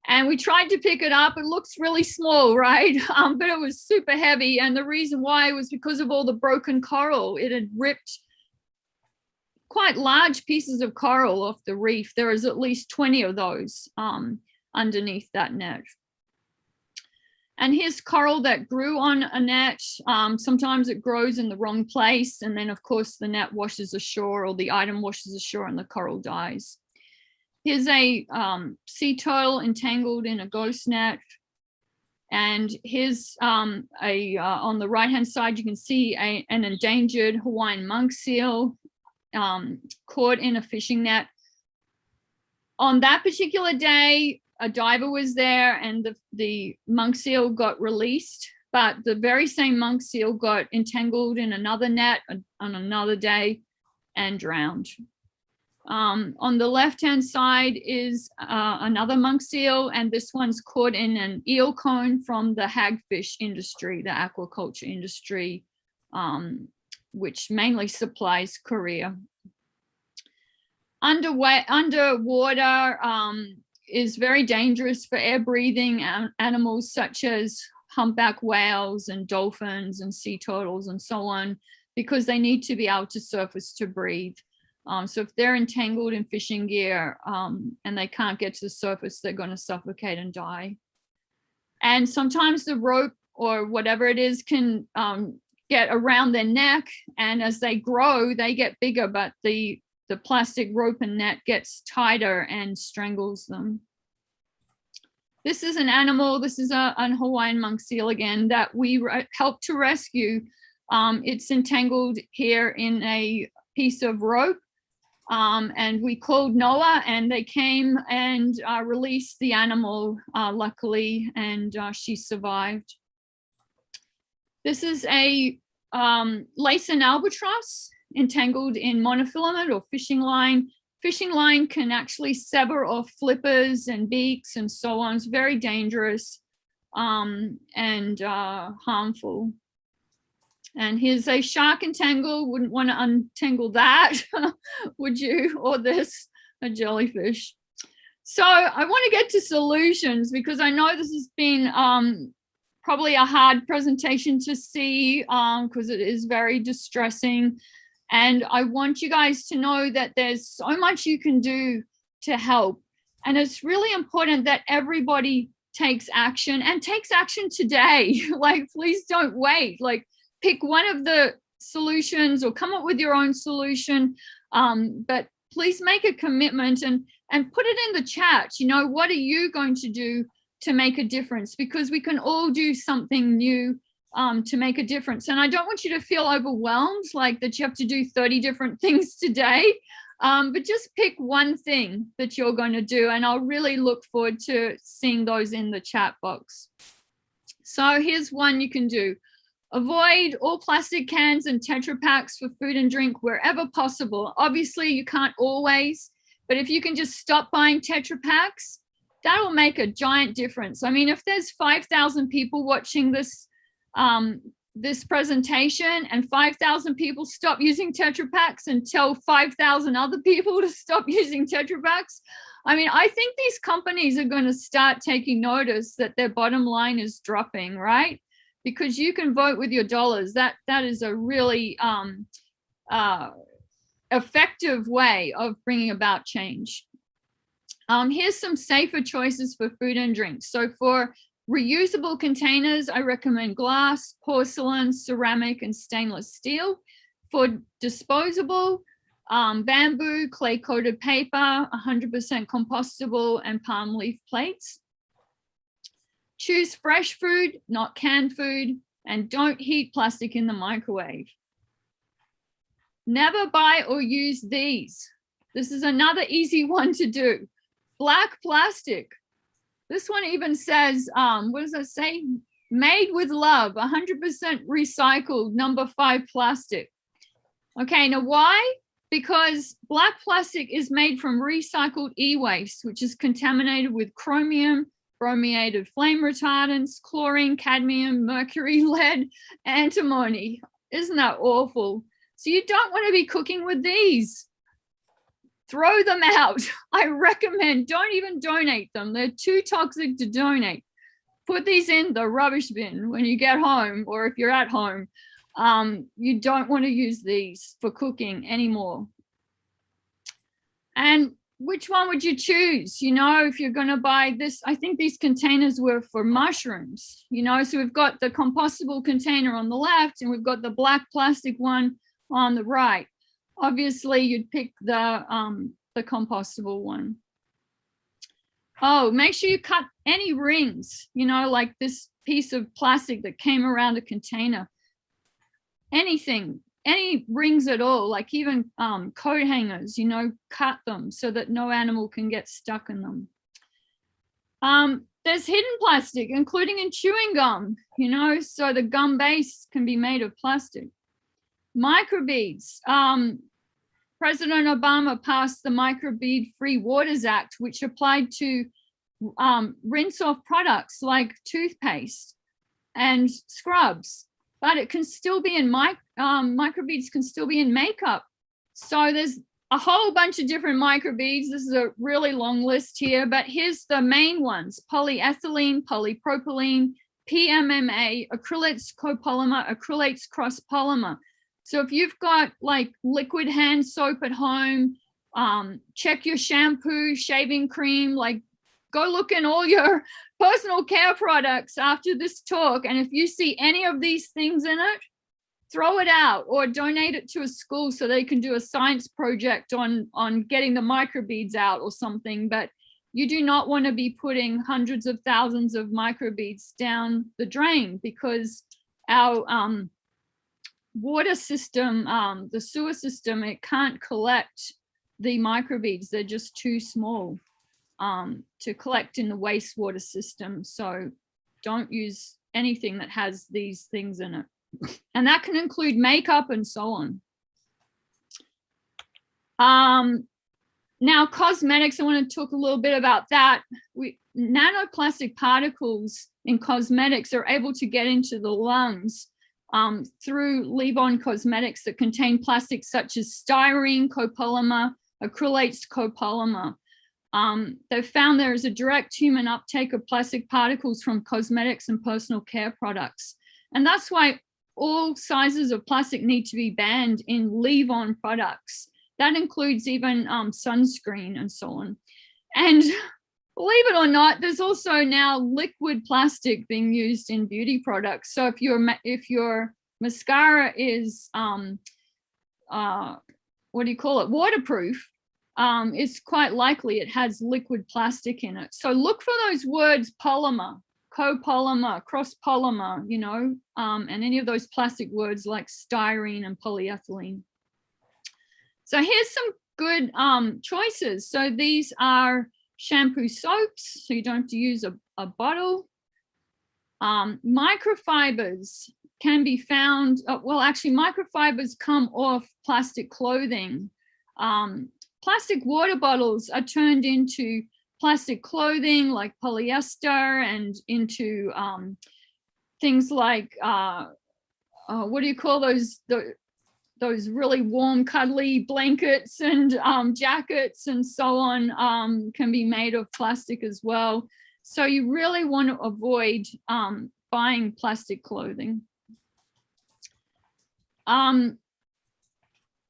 and we tried to pick it up. It looks really small, right? But it was super heavy, and the reason why was because of all the broken coral. It had ripped quite large pieces of coral off the reef. There is at least 20 of those underneath that net. And here's coral that grew on a net. Sometimes it grows in the wrong place, and then of course the net washes ashore, or the item washes ashore, and the coral dies. Here's a sea turtle entangled in a ghost net. And here's on the right-hand side, you can see an endangered Hawaiian monk seal caught in a fishing net. On that particular day, a diver was there, and the monk seal got released, but the very same monk seal got entangled in another net on another day and drowned. On the left-hand side is another monk seal, and this one's caught in an eel cone from the hagfish industry, the aquaculture industry, which mainly supplies Korea. Underwater is very dangerous for air-breathing animals such as humpback whales and dolphins and sea turtles and so on, because they need to be able to surface to breathe. So if they're entangled in fishing gear and they can't get to the surface, they're going to suffocate and die. And sometimes the rope or whatever it is can get around their neck, and as they grow, they get bigger, but the plastic rope and net gets tighter and strangles them. This is an animal, this is a Hawaiian monk seal again, that we helped to rescue. It's entangled here in a piece of rope. And we called NOAA, and they came and released the animal, luckily, and she survived. This is a lace and albatross entangled in monofilament or fishing line. Fishing line can actually sever off flippers and beaks and so on. It's very dangerous and harmful. And here's a shark entangle. Wouldn't want to untangle that, would you? Or this, a jellyfish. So I want to get to solutions because I know this has been probably a hard presentation to see because it is very distressing. And I want you guys to know that there's so much you can do to help. And it's really important that everybody takes action and takes action today. Like, please don't wait. Like, pick one of the solutions or come up with your own solution. But please make a commitment and put it in the chat. You know, what are you going to do to make a difference? Because we can all do something new to make a difference. And I don't want you to feel overwhelmed, like that you have to do 30 different things today, but just pick one thing that you're going to do. And I'll really look forward to seeing those in the chat box. So here's one you can do. Avoid all plastic cans and Tetra Packs for food and drink wherever possible. Obviously, you can't always, but if you can just stop buying Tetra Packs, that will make a giant difference. I mean, if there's 5,000 people watching this this presentation and 5,000 people stop using Tetra Packs and tell 5,000 other people to stop using Tetra Packs, I mean, I think these companies are going to start taking notice that their bottom line is dropping, right? Because you can vote with your dollars. That is a really effective way of bringing about change. Here's some safer choices for food and drink. So for reusable containers, I recommend glass, porcelain, ceramic, and stainless steel. For disposable, bamboo, clay-coated paper, 100% compostable, and palm leaf plates. Choose fresh food, not canned food, and don't heat plastic in the microwave. Never buy or use these. This is another easy one to do. Black plastic. This one even says, what does it say? Made with love, 100% recycled, number 5 plastic. Okay, now why? Because black plastic is made from recycled e-waste, which is contaminated with chromium, brominated flame retardants, chlorine, cadmium, mercury, lead, antimony. Isn't that awful? So you don't want to be cooking with these. Throw them out. I recommend, don't even donate them. They're too toxic to donate. Put these in the rubbish bin when you get home, or if you're at home. You don't want to use these for cooking anymore. And which one would you choose? You know, if you're going to buy this, I think these containers were for mushrooms, you know, so we've got the compostable container on the left and we've got the black plastic one on the right. Obviously, you'd pick the compostable one. Oh, make sure you cut any rings, you know, like this piece of plastic that came around a container. Anything, any rings at all, like even coat hangers, you know, cut them so that no animal can get stuck in them. There's hidden plastic, including in chewing gum, you know, so the gum base can be made of plastic. Microbeads. President Obama passed the Microbead Free Waters Act, which applied to rinse off products like toothpaste and scrubs, but it can still be in microbeads can still be in makeup. So there's a whole bunch of different microbeads. This is a really long list here, but here's the main ones: polyethylene, polypropylene, PMMA, acrylates copolymer, acrylates cross polymer. So if you've got like liquid hand soap at home, check your shampoo, shaving cream, like go look in all your personal care products after this talk. And if you see any of these things in it, throw it out or donate it to a school so they can do a science project on getting the microbeads out or something. But you do not want to be putting hundreds of thousands of microbeads down the drain, because our water system, the sewer system, it can't collect the microbeads. They're just too small to collect in the wastewater system. So don't use anything that has these things in it. And that can include makeup and so on. Now, cosmetics, I want to talk a little bit about that. Nanoplastic particles in cosmetics are able to get into the lungs through leave-on cosmetics that contain plastics such as styrene copolymer, acrylates copolymer. They've found there is a direct human uptake of plastic particles from cosmetics and personal care products. And that's why all sizes of plastic need to be banned in leave-on products. That includes even sunscreen and so on. And believe it or not, there's also now liquid plastic being used in beauty products. So if your mascara is, waterproof, it's quite likely it has liquid plastic in it. So look for those words: polymer, copolymer, cross polymer, you know, and any of those plastic words like styrene and polyethylene. So here's some good choices. So these are shampoo soaps, so you don't have to use a bottle. Microfibers can be found, well, actually microfibers come off plastic clothing. Plastic water bottles are turned into plastic clothing like polyester, and into things like, what do you call those really warm, cuddly blankets and jackets and so on, can be made of plastic as well. So you really want to avoid buying plastic clothing.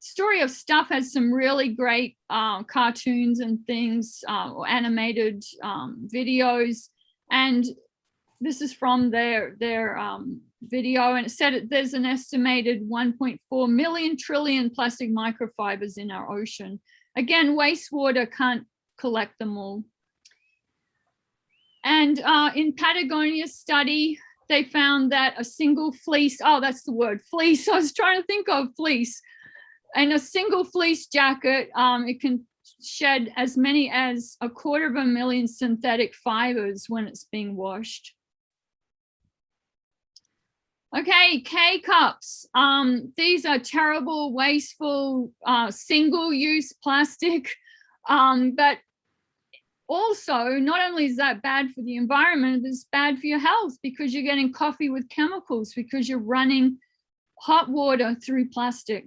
Story of Stuff has some really great cartoons and things, or animated videos. And this is from their video, and it said there's an estimated 1.4 million trillion plastic microfibers in our ocean. Again, wastewater can't collect them all. And in Patagonia's study, they found that a single fleece, oh, that's the word, fleece. I was trying to think of fleece. And a single fleece jacket, it can shed as many as 250,000 synthetic fibers when it's being washed. Okay, K-cups. These are terrible, wasteful, single-use plastic, but also, not only is that bad for the environment, it's bad for your health, because you're getting coffee with chemicals, because you're running hot water through plastic.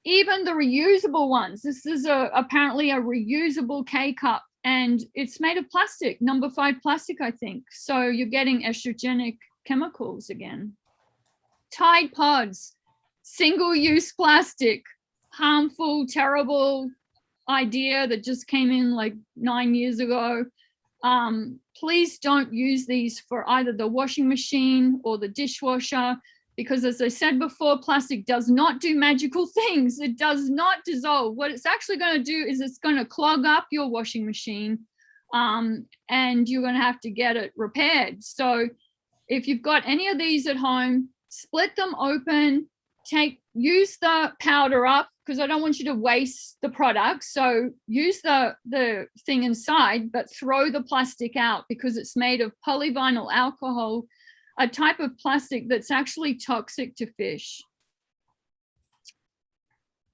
Even the reusable ones. This is apparently a reusable K-cup, and it's made of plastic, number 5 plastic, I think. So you're getting estrogenic chemicals again. Tide Pods, single-use plastic, harmful, terrible idea that just came in like 9 years ago. Please don't use these for either the washing machine or the dishwasher, because as I said before, plastic does not do magical things. It does not dissolve. What it's actually going to do is it's going to clog up your washing machine, and you're going to have to get it repaired. So if you've got any of these at home, split them open, use the powder up, because I don't want you to waste the product. So use the thing inside, but throw the plastic out, because it's made of polyvinyl alcohol, a type of plastic that's actually toxic to fish.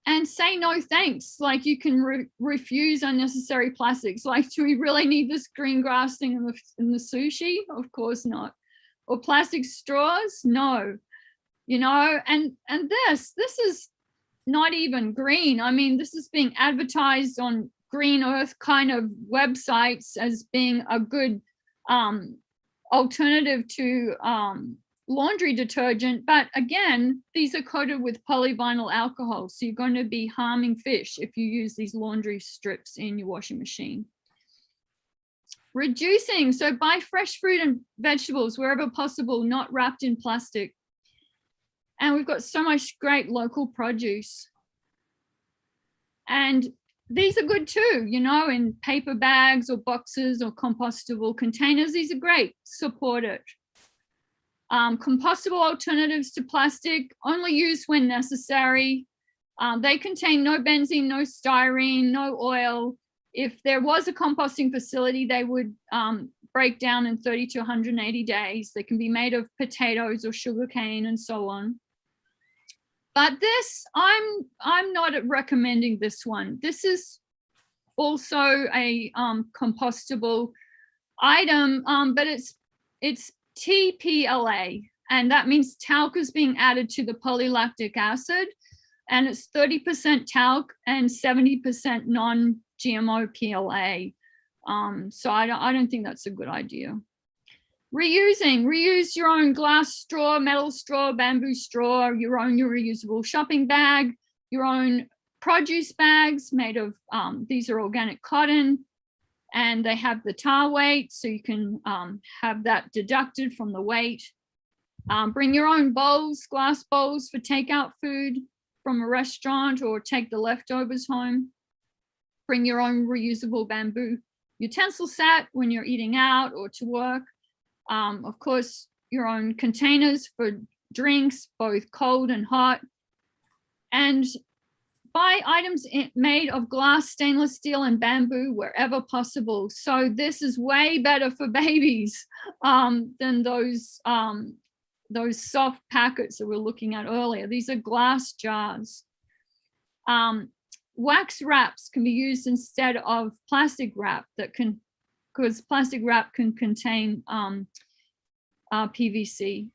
And say no thanks. Like, you can refuse unnecessary plastics. Like, do we really need this green grass thing in the sushi? Of course not. Or plastic straws? No. You know, and this is not even green. I mean, this is being advertised on Green Earth kind of websites as being a good alternative to laundry detergent. But again, these are coated with polyvinyl alcohol. So you're going to be harming fish if you use these laundry strips in your washing machine. Reducing, so buy fresh fruit and vegetables wherever possible, not wrapped in plastic. And we've got so much great local produce. And these are good too, you know, in paper bags or boxes or compostable containers. These are great, support it. Compostable alternatives to plastic, only use when necessary. They contain no benzene, no styrene, no oil. If there was a composting facility, they would break down in 30 to 180 days. They can be made of potatoes or sugarcane and so on. But this, I'm not recommending this one. This is also a compostable item, but it's TPLA, and that means talc is being added to the polylactic acid, and it's 30% talc and 70% non-GMO PLA. So I don't think that's a good idea. Reuse your own glass straw, metal straw, bamboo straw, your own reusable shopping bag, your own produce bags made of, these are organic cotton, and they have the tar weight, so you can have that deducted from the weight. Bring your own bowls, glass bowls for takeout food from a restaurant, or take the leftovers home. Bring your own reusable bamboo utensil set when you're eating out or to work. Of course, your own containers for drinks, both cold and hot. And buy items made of glass, stainless steel, and bamboo wherever possible. So this is way better for babies than those soft packets that we're looking at earlier. These are glass jars. Wax wraps can be used instead of plastic wrap, because plastic wrap can contain PVC.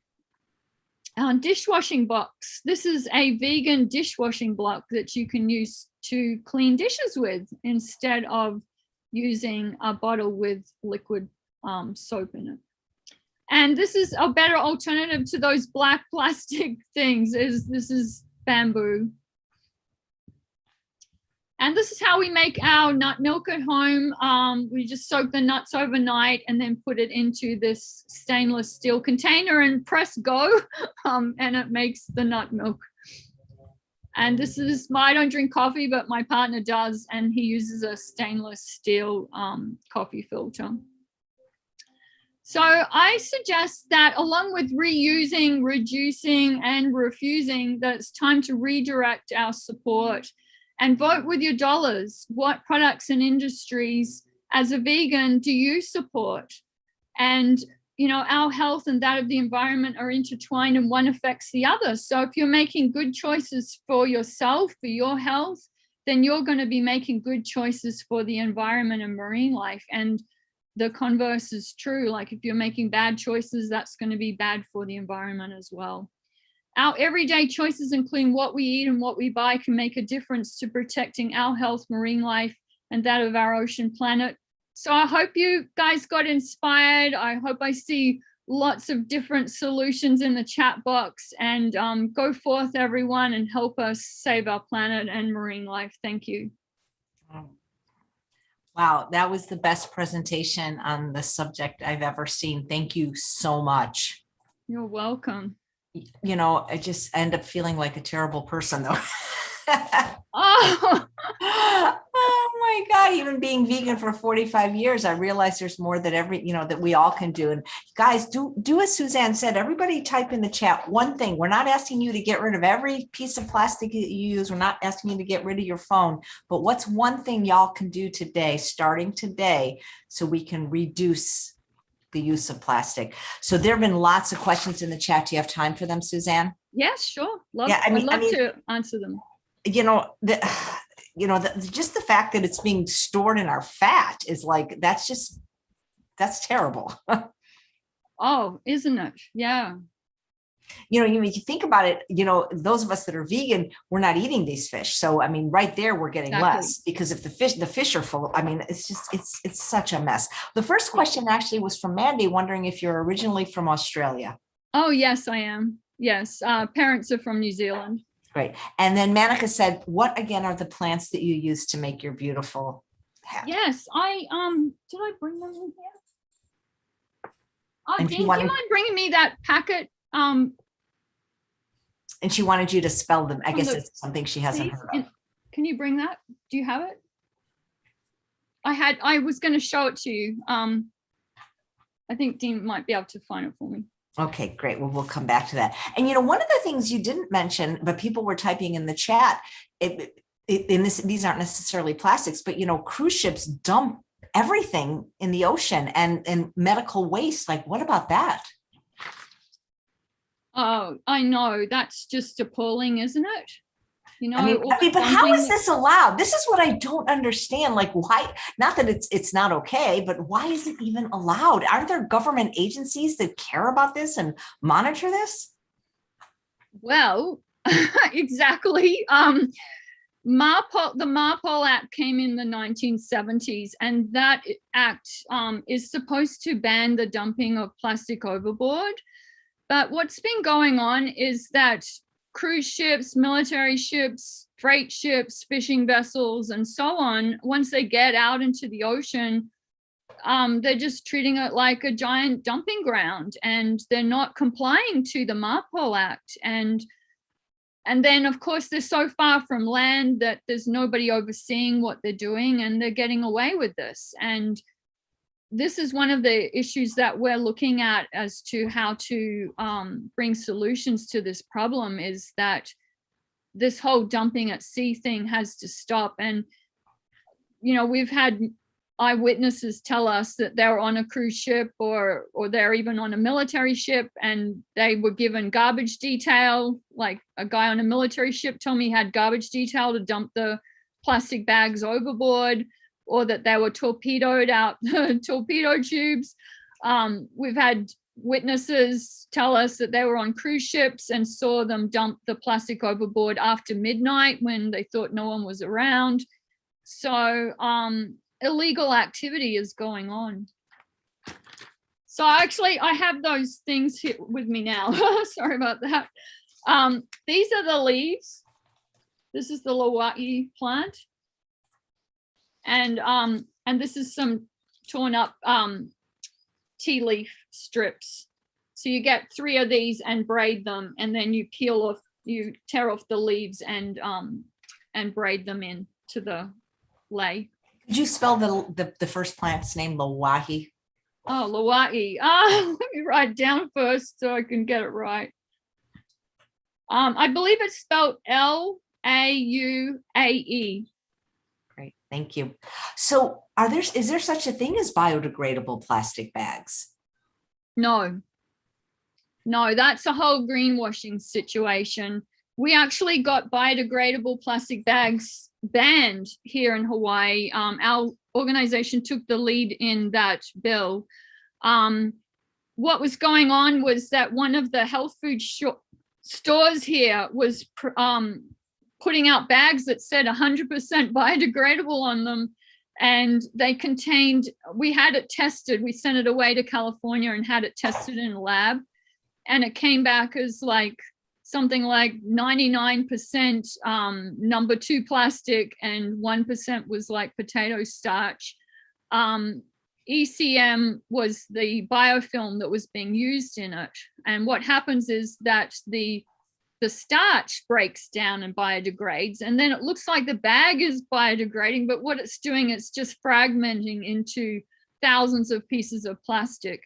Dishwashing box. This is a vegan dishwashing block that you can use to clean dishes with instead of using a bottle with liquid soap in it. And this is a better alternative to those black plastic things. This is bamboo. And this is how we make our nut milk at home. We just soak the nuts overnight and then put it into this stainless steel container and press go, and it makes the nut milk. And this is I don't drink coffee, but my partner does, and he uses a stainless steel coffee filter. So I suggest that along with reusing, reducing, and refusing, that it's time to redirect our support and vote with your dollars. What products and industries as a vegan do you support? And, you know, our health and that of the environment are intertwined, and one affects the other. So if you're making good choices for yourself, for your health, then you're going to be making good choices for the environment and marine life. And the converse is true. Like if you're making bad choices, that's going to be bad for the environment as well. Our everyday choices, including what we eat and what we buy, can make a difference to protecting our health, marine life, and that of our ocean planet. So I hope you guys got inspired. I hope I see lots of different solutions in the chat box, and go forth, everyone, and help us save our planet and marine life. Thank you. Wow, that was the best presentation on the subject I've ever seen. Thank you so much. You're welcome. You know, I just end up feeling like a terrible person though. Oh. Oh my God, even being vegan for 45 years, I realize there's more that that we all can do. And guys, do as Suzanne said, everybody type in the chat one thing. We're not asking you to get rid of every piece of plastic that you use. We're not asking you to get rid of your phone, but what's one thing y'all can do today, starting today, so we can reduce the use of plastic? So there have been lots of questions in the chat. Do you have time for them, Suzanne? Yes, sure. I'd love to answer them. Just the fact that it's being stored in our fat is like, that's terrible. Oh, isn't it? Yeah. You think about it, those of us that are vegan, we're not eating these fish. So, I mean, right there, we're getting less, because if the fish are full, I mean, it's such a mess. The first question actually was from Mandy, wondering if you're originally from Australia. Oh, yes, I am. Yes. Parents are from New Zealand. Great. And then Manika said, what again are the plants that you use to make your beautiful hat? Yes, did I bring them in here? And do you mind bringing me that packet? And she wanted you to spell them. I guess it's something she hasn't heard of. Can you bring that? Do you have it? I was going to show it to you. I think Dean might be able to find it for me. Okay, great. Well, we'll come back to that. And, one of the things you didn't mention, but people were typing in the chat, these aren't necessarily plastics, but, cruise ships dump everything in the ocean and medical waste. Like, what about that? Oh, I know. That's just appalling, isn't it? But how is this allowed? This is what I don't understand. Like, why? Not that it's not okay, but why is it even allowed? Aren't there government agencies that care about this and monitor this? Well, exactly. The MARPOL Act came in the 1970s, and that act is supposed to ban the dumping of plastic overboard. But what's been going on is that cruise ships, military ships, freight ships, fishing vessels, and so on, once they get out into the ocean, they're just treating it like a giant dumping ground, and they're not complying to the MARPOL Act. And then, of course, they're so far from land that there's nobody overseeing what they're doing, and they're getting away with this. And this is one of the issues that we're looking at as to how to bring solutions to this problem, is that this whole dumping at sea thing has to stop. And, we've had eyewitnesses tell us that they were on a cruise ship or they're even on a military ship, and they were given garbage detail. Like a guy on a military ship told me he had garbage detail to dump the plastic bags overboard, or that they were torpedoed out the torpedo tubes. We've had witnesses tell us that they were on cruise ships and saw them dump the plastic overboard after midnight when they thought no one was around. So illegal activity is going on. So actually, I have those things here with me now. Sorry about that. These are the leaves. This is the Hawaii plant. And this is some torn up tea leaf strips. So you get 3 of these and braid them, and then you tear off the leaves and braid them into the lei. Could you spell the first plant's name, Lauahi? Oh, Lauahi. Let me write it down first so I can get it right. I believe it's spelled Lauae. Great, thank you. So is there such a thing as biodegradable plastic bags? No, that's a whole greenwashing situation. We actually got biodegradable plastic bags banned here in Hawaii. Our organization took the lead in that bill. What was going on was that one of the health food stores here was putting out bags that said 100% biodegradable on them, and they contained, we had it tested, we sent it away to California and had it tested in a lab, and it came back as like something like 99% number 2 plastic, and 1% was like potato starch. ECM was the biofilm that was being used in it. And what happens is that the starch breaks down and biodegrades, and then it looks like the bag is biodegrading, but what it's doing, it's just fragmenting into thousands of pieces of plastic.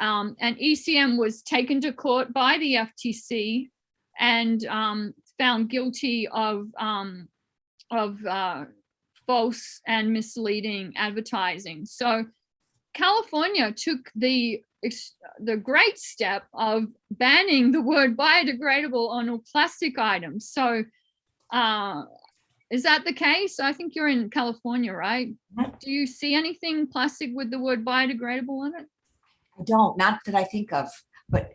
And ECM was taken to court by the FTC and found guilty of false and misleading advertising. So California took the great step of banning the word biodegradable on all plastic items. So is that the case? I think you're in California, right? Do you see anything plastic with the word biodegradable on it? I don't, not that I think of, but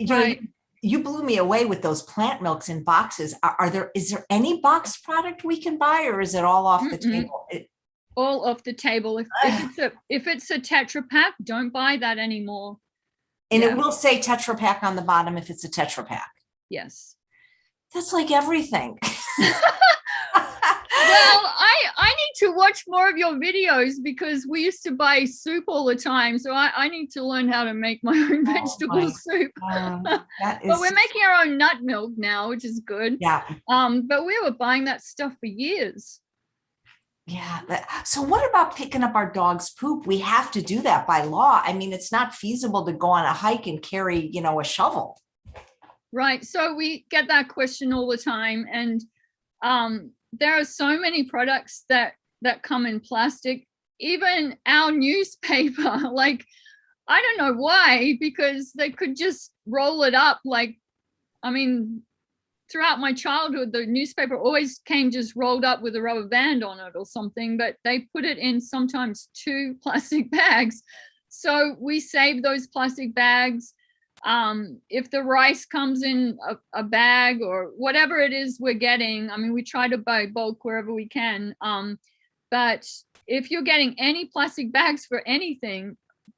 you blew me away with those plant milks in boxes. Is there any box product we can buy, or is it all off the table? All off the table. If it's a Tetra Pak, don't buy that anymore. And it will say Tetra Pak on the bottom if it's a Tetra Pak. Yes. That's like everything. Well, I need to watch more of your videos, because we used to buy soup all the time. So I need to learn how to make my own vegetable soup. But we're making our own nut milk now, which is good. Yeah. But we were buying that stuff for years. Yeah. So what about picking up our dog's poop? We have to do that by law. I mean, it's not feasible to go on a hike and carry, a shovel. Right. So we get that question all the time. And there are so many products that come in plastic. Even our newspaper, like, I don't know why, because they could just roll it up, throughout my childhood, the newspaper always came just rolled up with a rubber band on it or something, but they put it in sometimes 2 plastic bags. So we save those plastic bags. If the rice comes in a bag or whatever it is we're getting, I mean, we try to buy bulk wherever we can. But if you're getting any plastic bags for anything,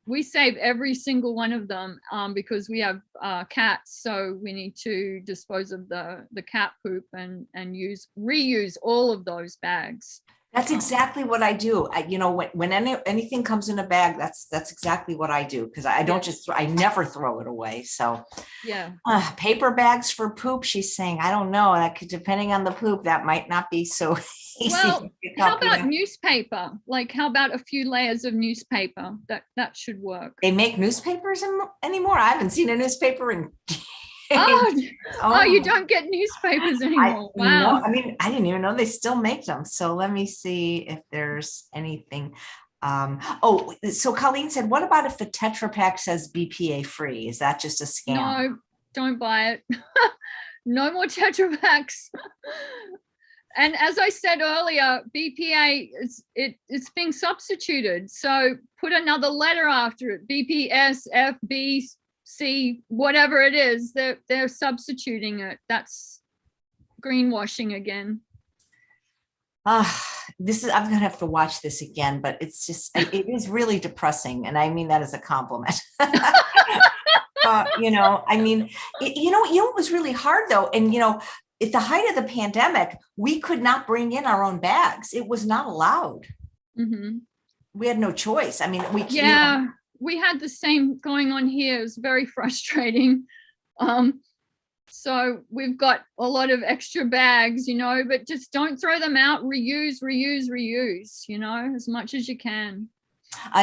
we save every single one of them because we have cats, so we need to dispose of the cat poop and reuse all of those bags. That's exactly what I do. You know, when anything comes in a bag, that's exactly what I do, because I don't just I never throw it away. So yeah, paper bags for poop. She's saying, I don't know. That could, depending on the poop, that might not be so easy. Well, how about newspaper? Like, how about a few layers of newspaper? That should work. They make newspapers anymore? I haven't seen a newspaper in Oh, you don't get newspapers anymore. Wow. No, I mean, I didn't even know they still make them. So let me see if there's anything. So Colleen said, what about if the Tetra Pak says BPA free? Is that just a scam? No, don't buy it. No more Tetra Paks. And as I said earlier, BPA it's being substituted. So put another letter after it. B.P.S.H, B.C.H, whatever it is, they're substituting it. That's greenwashing again. I'm gonna have to watch this again, but it's just, it is really depressing, and I mean that as a compliment. You know, I mean, you know, it was really hard though, and you know, at the height of the pandemic, we could not bring in our own bags. It was not allowed. Mm-hmm. We had no choice. I mean, we had the same going on here. It was very frustrating. So we've got a lot of extra bags, you know, but just don't throw them out. Reuse, you know, as much as you can.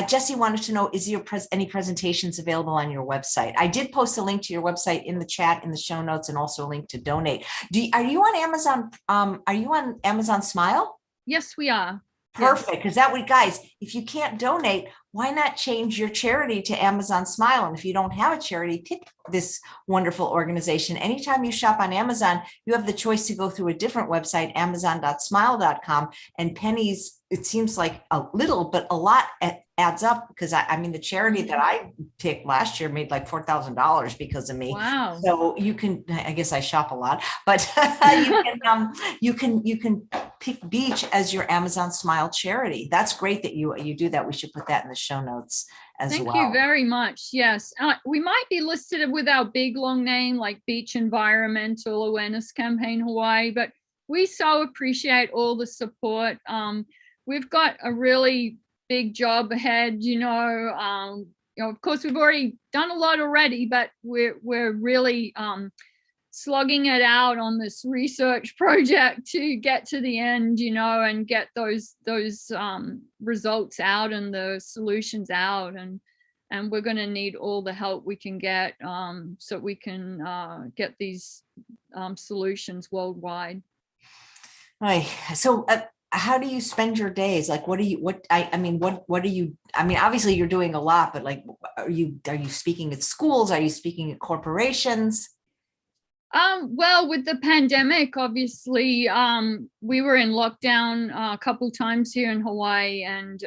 Jesse wanted to know, is there any presentations available on your website? I did post a link to your website in the chat, in the show notes, and also a link to donate. Are you on Amazon? Are you on Amazon Smile? Yes, we are. Perfect, because that way, guys, if you can't donate, why not change your charity to Amazon Smile? And if you don't have a charity, pick this wonderful organization. Anytime you shop on Amazon, you have the choice to go through a different website, amazon.smile.com, and pennies, it seems like a little, but a lot adds up, because I mean, the charity that I picked last year made like $4,000 because of me. Wow. So you can, I guess I shop a lot, but you can pick B.E.A.C.H as your Amazon Smile charity. That's great that you do that. We should put that in the show notes as well. Thank you very much. Yes, we might be listed with our big long name like Beach Environmental Awareness Campaign Hawaii, but we so appreciate all the support. We've got a really big job ahead, you know. Of course, we've already done a lot already, but we're really slugging it out on this research project to get to the end, you know, and get those results out and the solutions out, and we're going to need all the help we can get so we can get these solutions worldwide. Right. So how do you spend your days? Like, what do you obviously you're doing a lot, but like, are you speaking at schools? Are you speaking at corporations? Well, with the pandemic, obviously, we were in lockdown a couple times here in Hawaii, and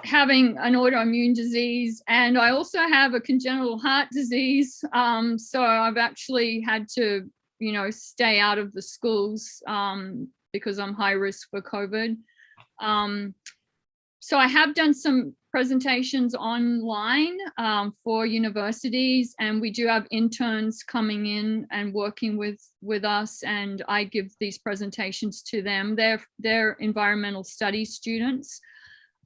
having an autoimmune disease, and I also have a congenital heart disease. So I've actually had to, you know, stay out of the schools because I'm high risk for COVID. So I have done some presentations online for universities, and we do have interns coming in and working with us, and I give these presentations to them. They're environmental studies students.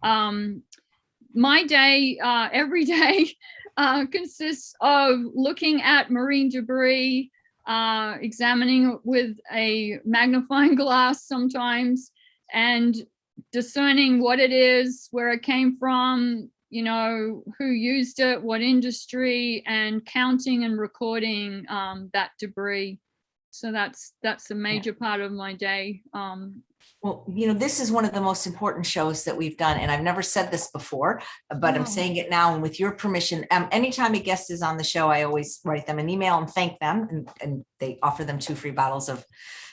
My day, every day, consists of looking at marine debris, examining it with a magnifying glass sometimes, and discerning what it is, where it came from, you know, who used it, what industry, and counting and recording that debris. So that's a major part of my day. Well, this is one of the most important shows that we've done, and I've never said this before, but I'm saying it now. And with your permission, anytime a guest is on the show, I always write them an email and thank them, and they offer them 2 free bottles of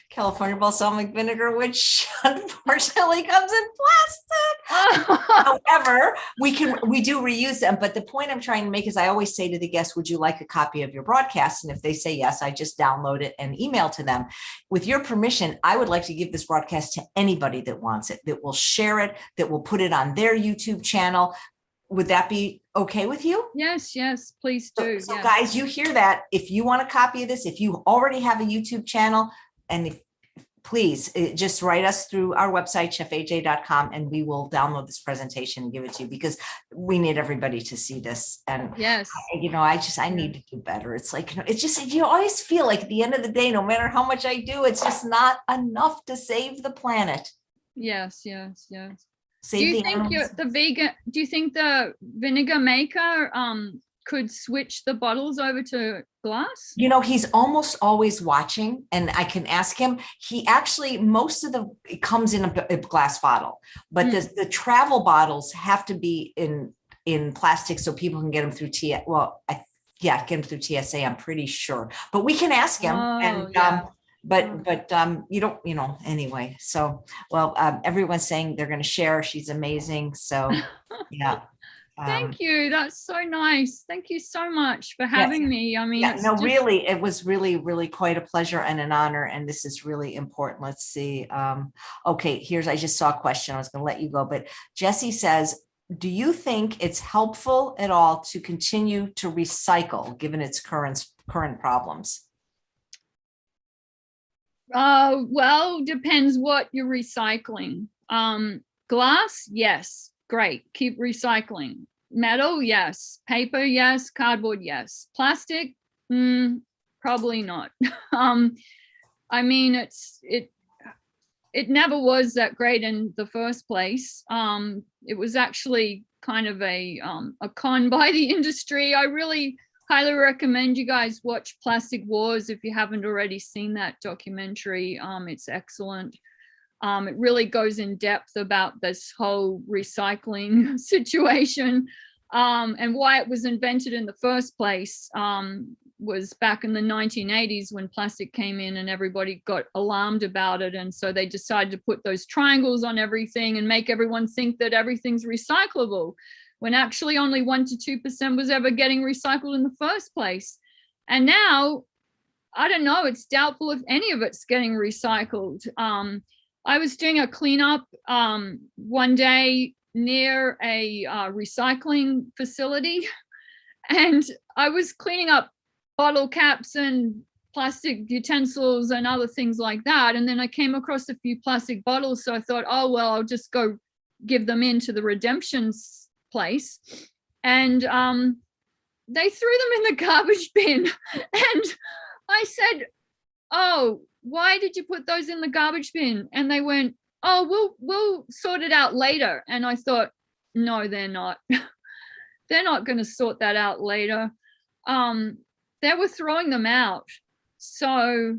California balsamic vinegar, which unfortunately comes in plastic. However, we do reuse them. But the point I'm trying to make is I always say to the guests, would you like a copy of your broadcast? And if they say yes, I just download it and email to them. With your permission, I would like to give this broadcast to anybody that wants it, that will share it, that will put it on their YouTube channel. Would that be okay with you? Yes, please do. So guys, you hear that. If you want a copy of this, if you already have a YouTube channel, and please just write us through our website, chefaj.com, and we will download this presentation and give it to you, because we need everybody to see this. And yes, I need to do better. It's like, it's just, you always feel like at the end of the day, no matter how much I do, it's just not enough to save the planet. Yes. Do Save you the think animals. do you think the vinegar maker could switch the bottles over to glass? He's almost always watching, and I can ask him. He actually, it comes in a glass bottle, but the travel bottles have to be in plastic so people can get them through get them through TSA, I'm pretty sure, but we can ask him. But you don't, anyway. So, everyone's saying they're going to share. She's amazing. So, yeah. Thank you. That's so nice. Thank you so much for having me. I mean, really, it was really, really quite a pleasure and an honor. And this is really important. Let's see. Okay, I just saw a question. I was going to let you go, but Jessie says, do you think it's helpful at all to continue to recycle given its current problems? Well, depends what you're recycling. Glass, yes. Great. Keep recycling. Metal, yes. Paper, yes. Cardboard, yes. Plastic, probably not. I mean, it never was that great in the first place. It was actually kind of a con by the industry. I really highly recommend you guys watch Plastic Wars if you haven't already seen that documentary. It's excellent. It really goes in depth about this whole recycling situation, and why it was invented in the first place. Was back in the 1980s when plastic came in and everybody got alarmed about it. And so they decided to put those triangles on everything and make everyone think that everything's recyclable, when actually only 1% to 2% was ever getting recycled in the first place. And now, I don't know, it's doubtful if any of it's getting recycled. I was doing a cleanup one day near a recycling facility, and I was cleaning up bottle caps and plastic utensils and other things like that. And then I came across a few plastic bottles. So I thought, oh, well, I'll just go give them into the redemption place. And they threw them in the garbage bin. And I said, oh, why did you put those in the garbage bin? And they went, oh, we'll sort it out later. And I thought, no, they're not. They're not going to sort that out later. They were throwing them out. So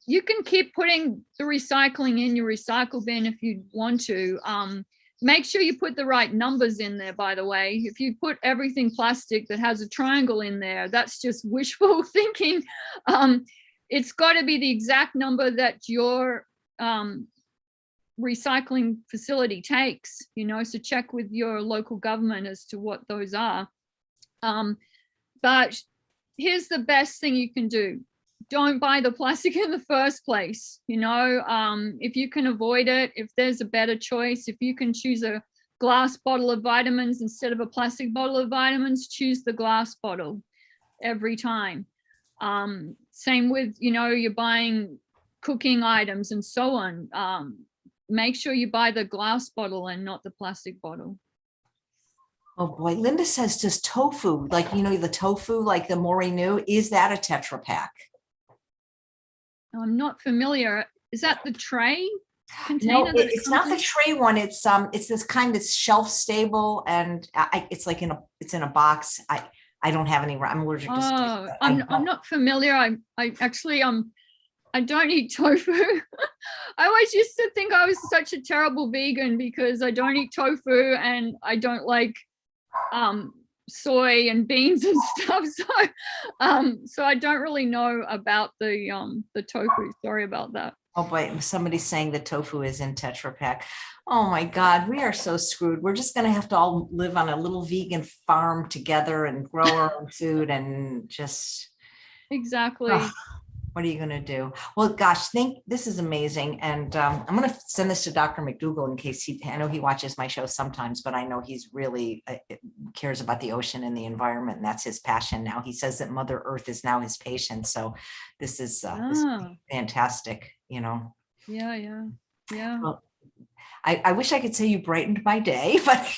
you can keep putting the recycling in your recycle bin if you want to. Make sure you put the right numbers in there, by the way. If you put everything plastic that has a triangle in there, that's just wishful thinking. It's got to be the exact number that your recycling facility takes, so check with your local government as to what those are. But here's the best thing you can do. Don't buy the plastic in the first place. If you can avoid it, if there's a better choice, if you can choose a glass bottle of vitamins instead of a plastic bottle of vitamins, choose the glass bottle every time. Same with, you're buying cooking items and so on. Make sure you buy the glass bottle and not the plastic bottle. Oh boy, Linda says, does tofu, like, the tofu, like the Morinu, is that a Tetra Pak? I'm not familiar. Is that the tray No, container? it's not the tray one. It's this kind that's shelf stable, and it's like it's in a box. I don't have any. I'm allergic to. I'm not familiar. I actually I don't eat tofu. I always used to think I was such a terrible vegan because I don't eat tofu and I don't like soy and beans and stuff. So I don't really know about the tofu. Sorry about that. Oh boy, somebody's saying the tofu is in Tetra Pak. Oh my God, we are so screwed. We're just going to have to all live on a little vegan farm together and grow our own food and just. Exactly. Oh, what are you going to do? Well, gosh, this is amazing. And I'm going to send this to Dr. McDougall in case I know he watches my show sometimes, but I know he's really cares about the ocean and the environment. And that's his passion now. He says that Mother Earth is now his patient. So this is fantastic, you know? Yeah. Well, I wish I could say you brightened my day, but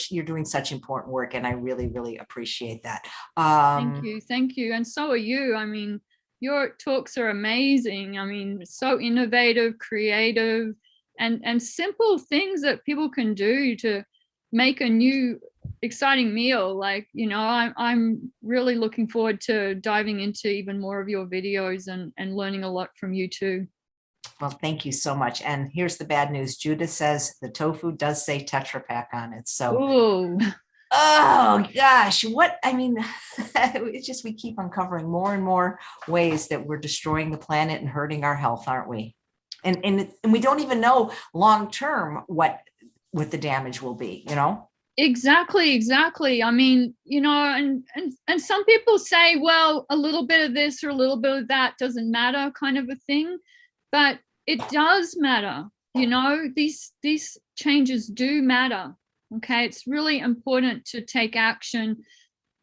you're doing such important work, and I really, really appreciate that. Thank you. And so are you. I mean, your talks are amazing. I mean, so innovative, creative, and simple things that people can do to make a new exciting meal. Like, you know, I'm really looking forward to diving into even more of your videos and learning a lot from you too. Well, thank you so much. And here's the bad news. Judith says the tofu does say Tetra Pak on it. So, oh gosh, it's just, we keep uncovering more and more ways that we're destroying the planet and hurting our health, aren't we? And we don't even know long-term what the damage will be, you know? Exactly. I mean, you know, and some people say, well, a little bit of this or a little bit of that doesn't matter, kind of a thing. But it does matter, you know, these changes do matter. Okay, it's really important to take action,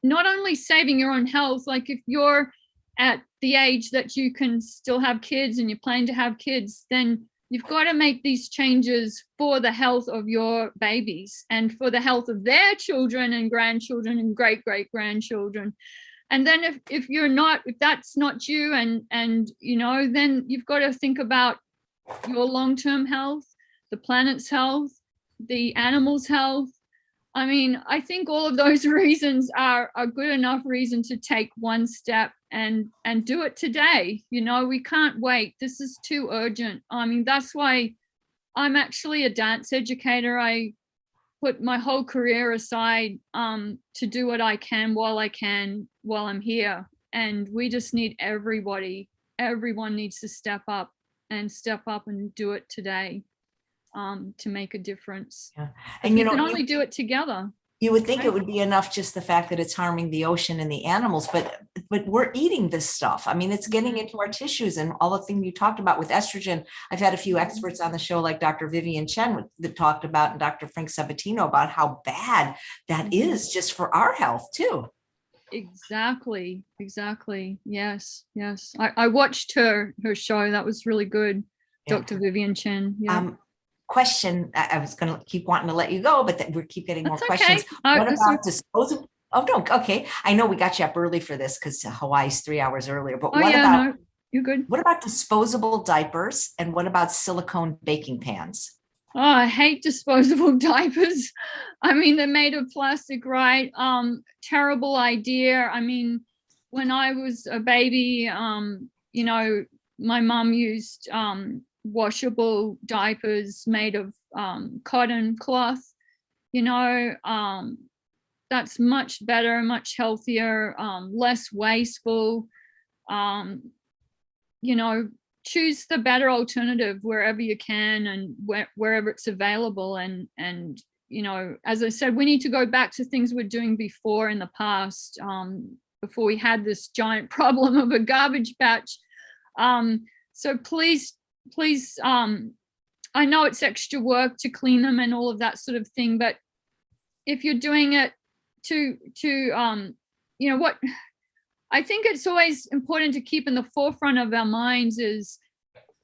not only saving your own health, like if you're at the age that you can still have kids and you're planning to have kids, then you've got to make these changes for the health of your babies and for the health of their children and grandchildren and great-great-grandchildren. And then if that's not you, and you know, then you've got to think about your long-term health, the planet's health, the animals' health. I mean, I think all of those reasons are a good enough reason to take one step and do it today. You know, we can't wait. This is too urgent. I mean, that's why I'm actually a dance educator. I put my whole career aside to do what I can while I'm here. And we just need everyone needs to step up and do it today to make a difference. Yeah. And you can only do it together. You would think it would be enough just the fact that it's harming the ocean and the animals, but we're eating this stuff. I mean, it's getting into our tissues and all the things you talked about with estrogen. I've had a few experts on the show like Dr. Vivian Chen that talked about, and Dr. Frank Sabatino about how bad that is just for our health too. Exactly. Yes. I watched her show. That was really good. Yeah. Dr. Vivian Chen. Yeah. Question. I was going to keep wanting to let you go, but we keep getting more questions. Okay. What about disposable? Oh, no. Okay. I know we got you up early for this because Hawaii's 3 hours earlier, but what about, no, you're good. What about disposable diapers? And what about silicone baking pans? Oh, I hate disposable diapers. I mean, they're made of plastic, right? Terrible idea. I mean, when I was a baby, you know, my mom used washable diapers made of cotton cloth. You know, that's much better, much healthier, less wasteful. You know, choose the better alternative wherever you can and wherever it's available. And you know, as I said, we need to go back to things we're doing before in the past, before we had this giant problem of a garbage patch. So please, I know it's extra work to clean them and all of that sort of thing, but if you're doing it to you know, what I think it's always important to keep in the forefront of our minds is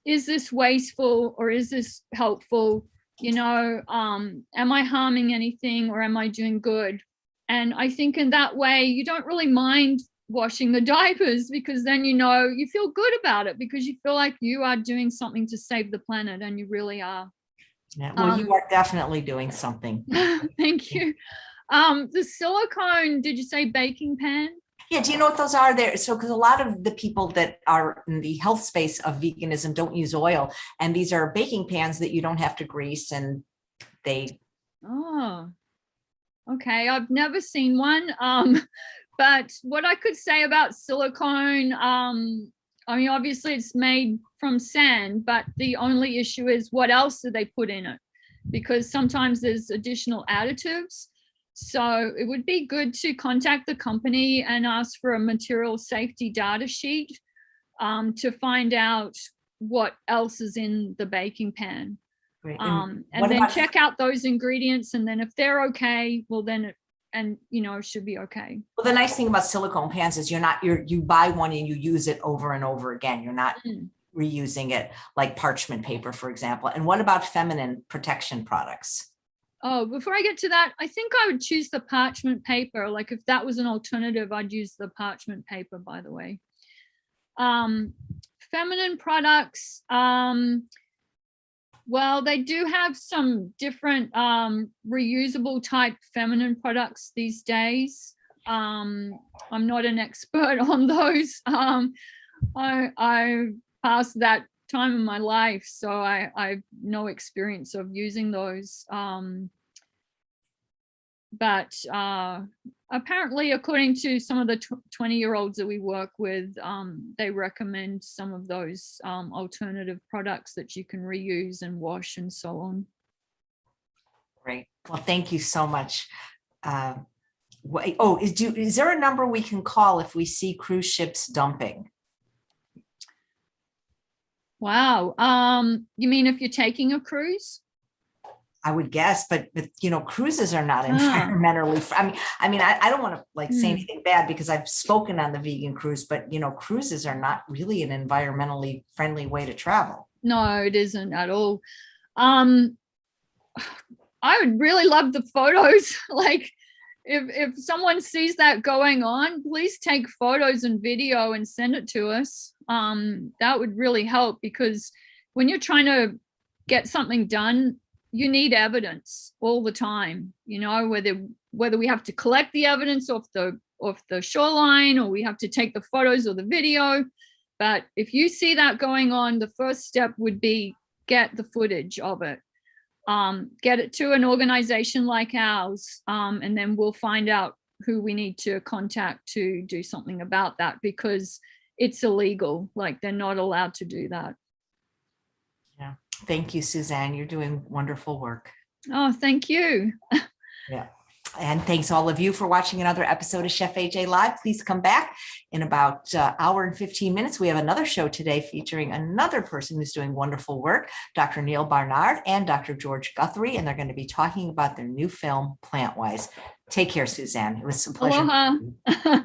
this wasteful or is this helpful? You know, am I harming anything or am I doing good? And I think in that way, you don't really mind washing the diapers because then, you know, you feel good about it because you feel like you are doing something to save the planet, and you really are. Yeah, well, you are definitely doing something. Thank you. The silicone, did you say baking pan? Yeah, do you know what those are there? So, because a lot of the people that are in the health space of veganism don't use oil, and these are baking pans that you don't have to grease, and they. Oh, okay. I've never seen one. But what I could say about silicone, I mean, obviously it's made from sand, but the only issue is what else do they put in it? Because sometimes there's additional additives. So it would be good to contact the company and ask for a material safety data sheet to find out what else is in the baking pan. Great. And then check out those ingredients, and then if they're okay, well then it should be okay. Well, the nice thing about silicone pans is you buy one and you use it over and over again. You're not reusing it like parchment paper, for example. And what about feminine protection products? Oh, before I get to that, I think I would choose the parchment paper. Like if that was an alternative, I'd use the parchment paper, by the way. Feminine products, well, they do have some different reusable type feminine products these days. I'm not an expert on those. I passed that time in my life, so I've no experience of using those. But apparently, according to some of the 20-year-olds that we work with, they recommend some of those alternative products that you can reuse and wash and so on. Great. Well, thank you so much. Is there a number we can call if we see cruise ships dumping? Wow. You mean if you're taking a cruise? I would guess, but cruises are not environmentally. I mean, I don't want to say anything bad because I've spoken on the vegan cruise, but cruises are not really an environmentally friendly way to travel. No, it isn't at all. I would really love the photos. Like, if someone sees that going on, please take photos and video and send it to us. That would really help, because when you're trying to get something done, you need evidence all the time, whether we have to collect the evidence off the shoreline, or we have to take the photos or the video. But if you see that going on, the first step would be get the footage of it, get it to an organization like ours, and then we'll find out who we need to contact to do something about that, because it's illegal. Like, they're not allowed to do that. Yeah. Thank you, Suzanne. You're doing wonderful work. Oh, thank you. Yeah. And thanks all of you for watching another episode of Chef AJ Live. Please come back in about an hour and 15 minutes. We have another show today featuring another person who's doing wonderful work, Dr. Neil Barnard and Dr. George Guthrie, and they're going to be talking about their new film, Plantwise. Take care, Suzanne. It was a pleasure. Aloha.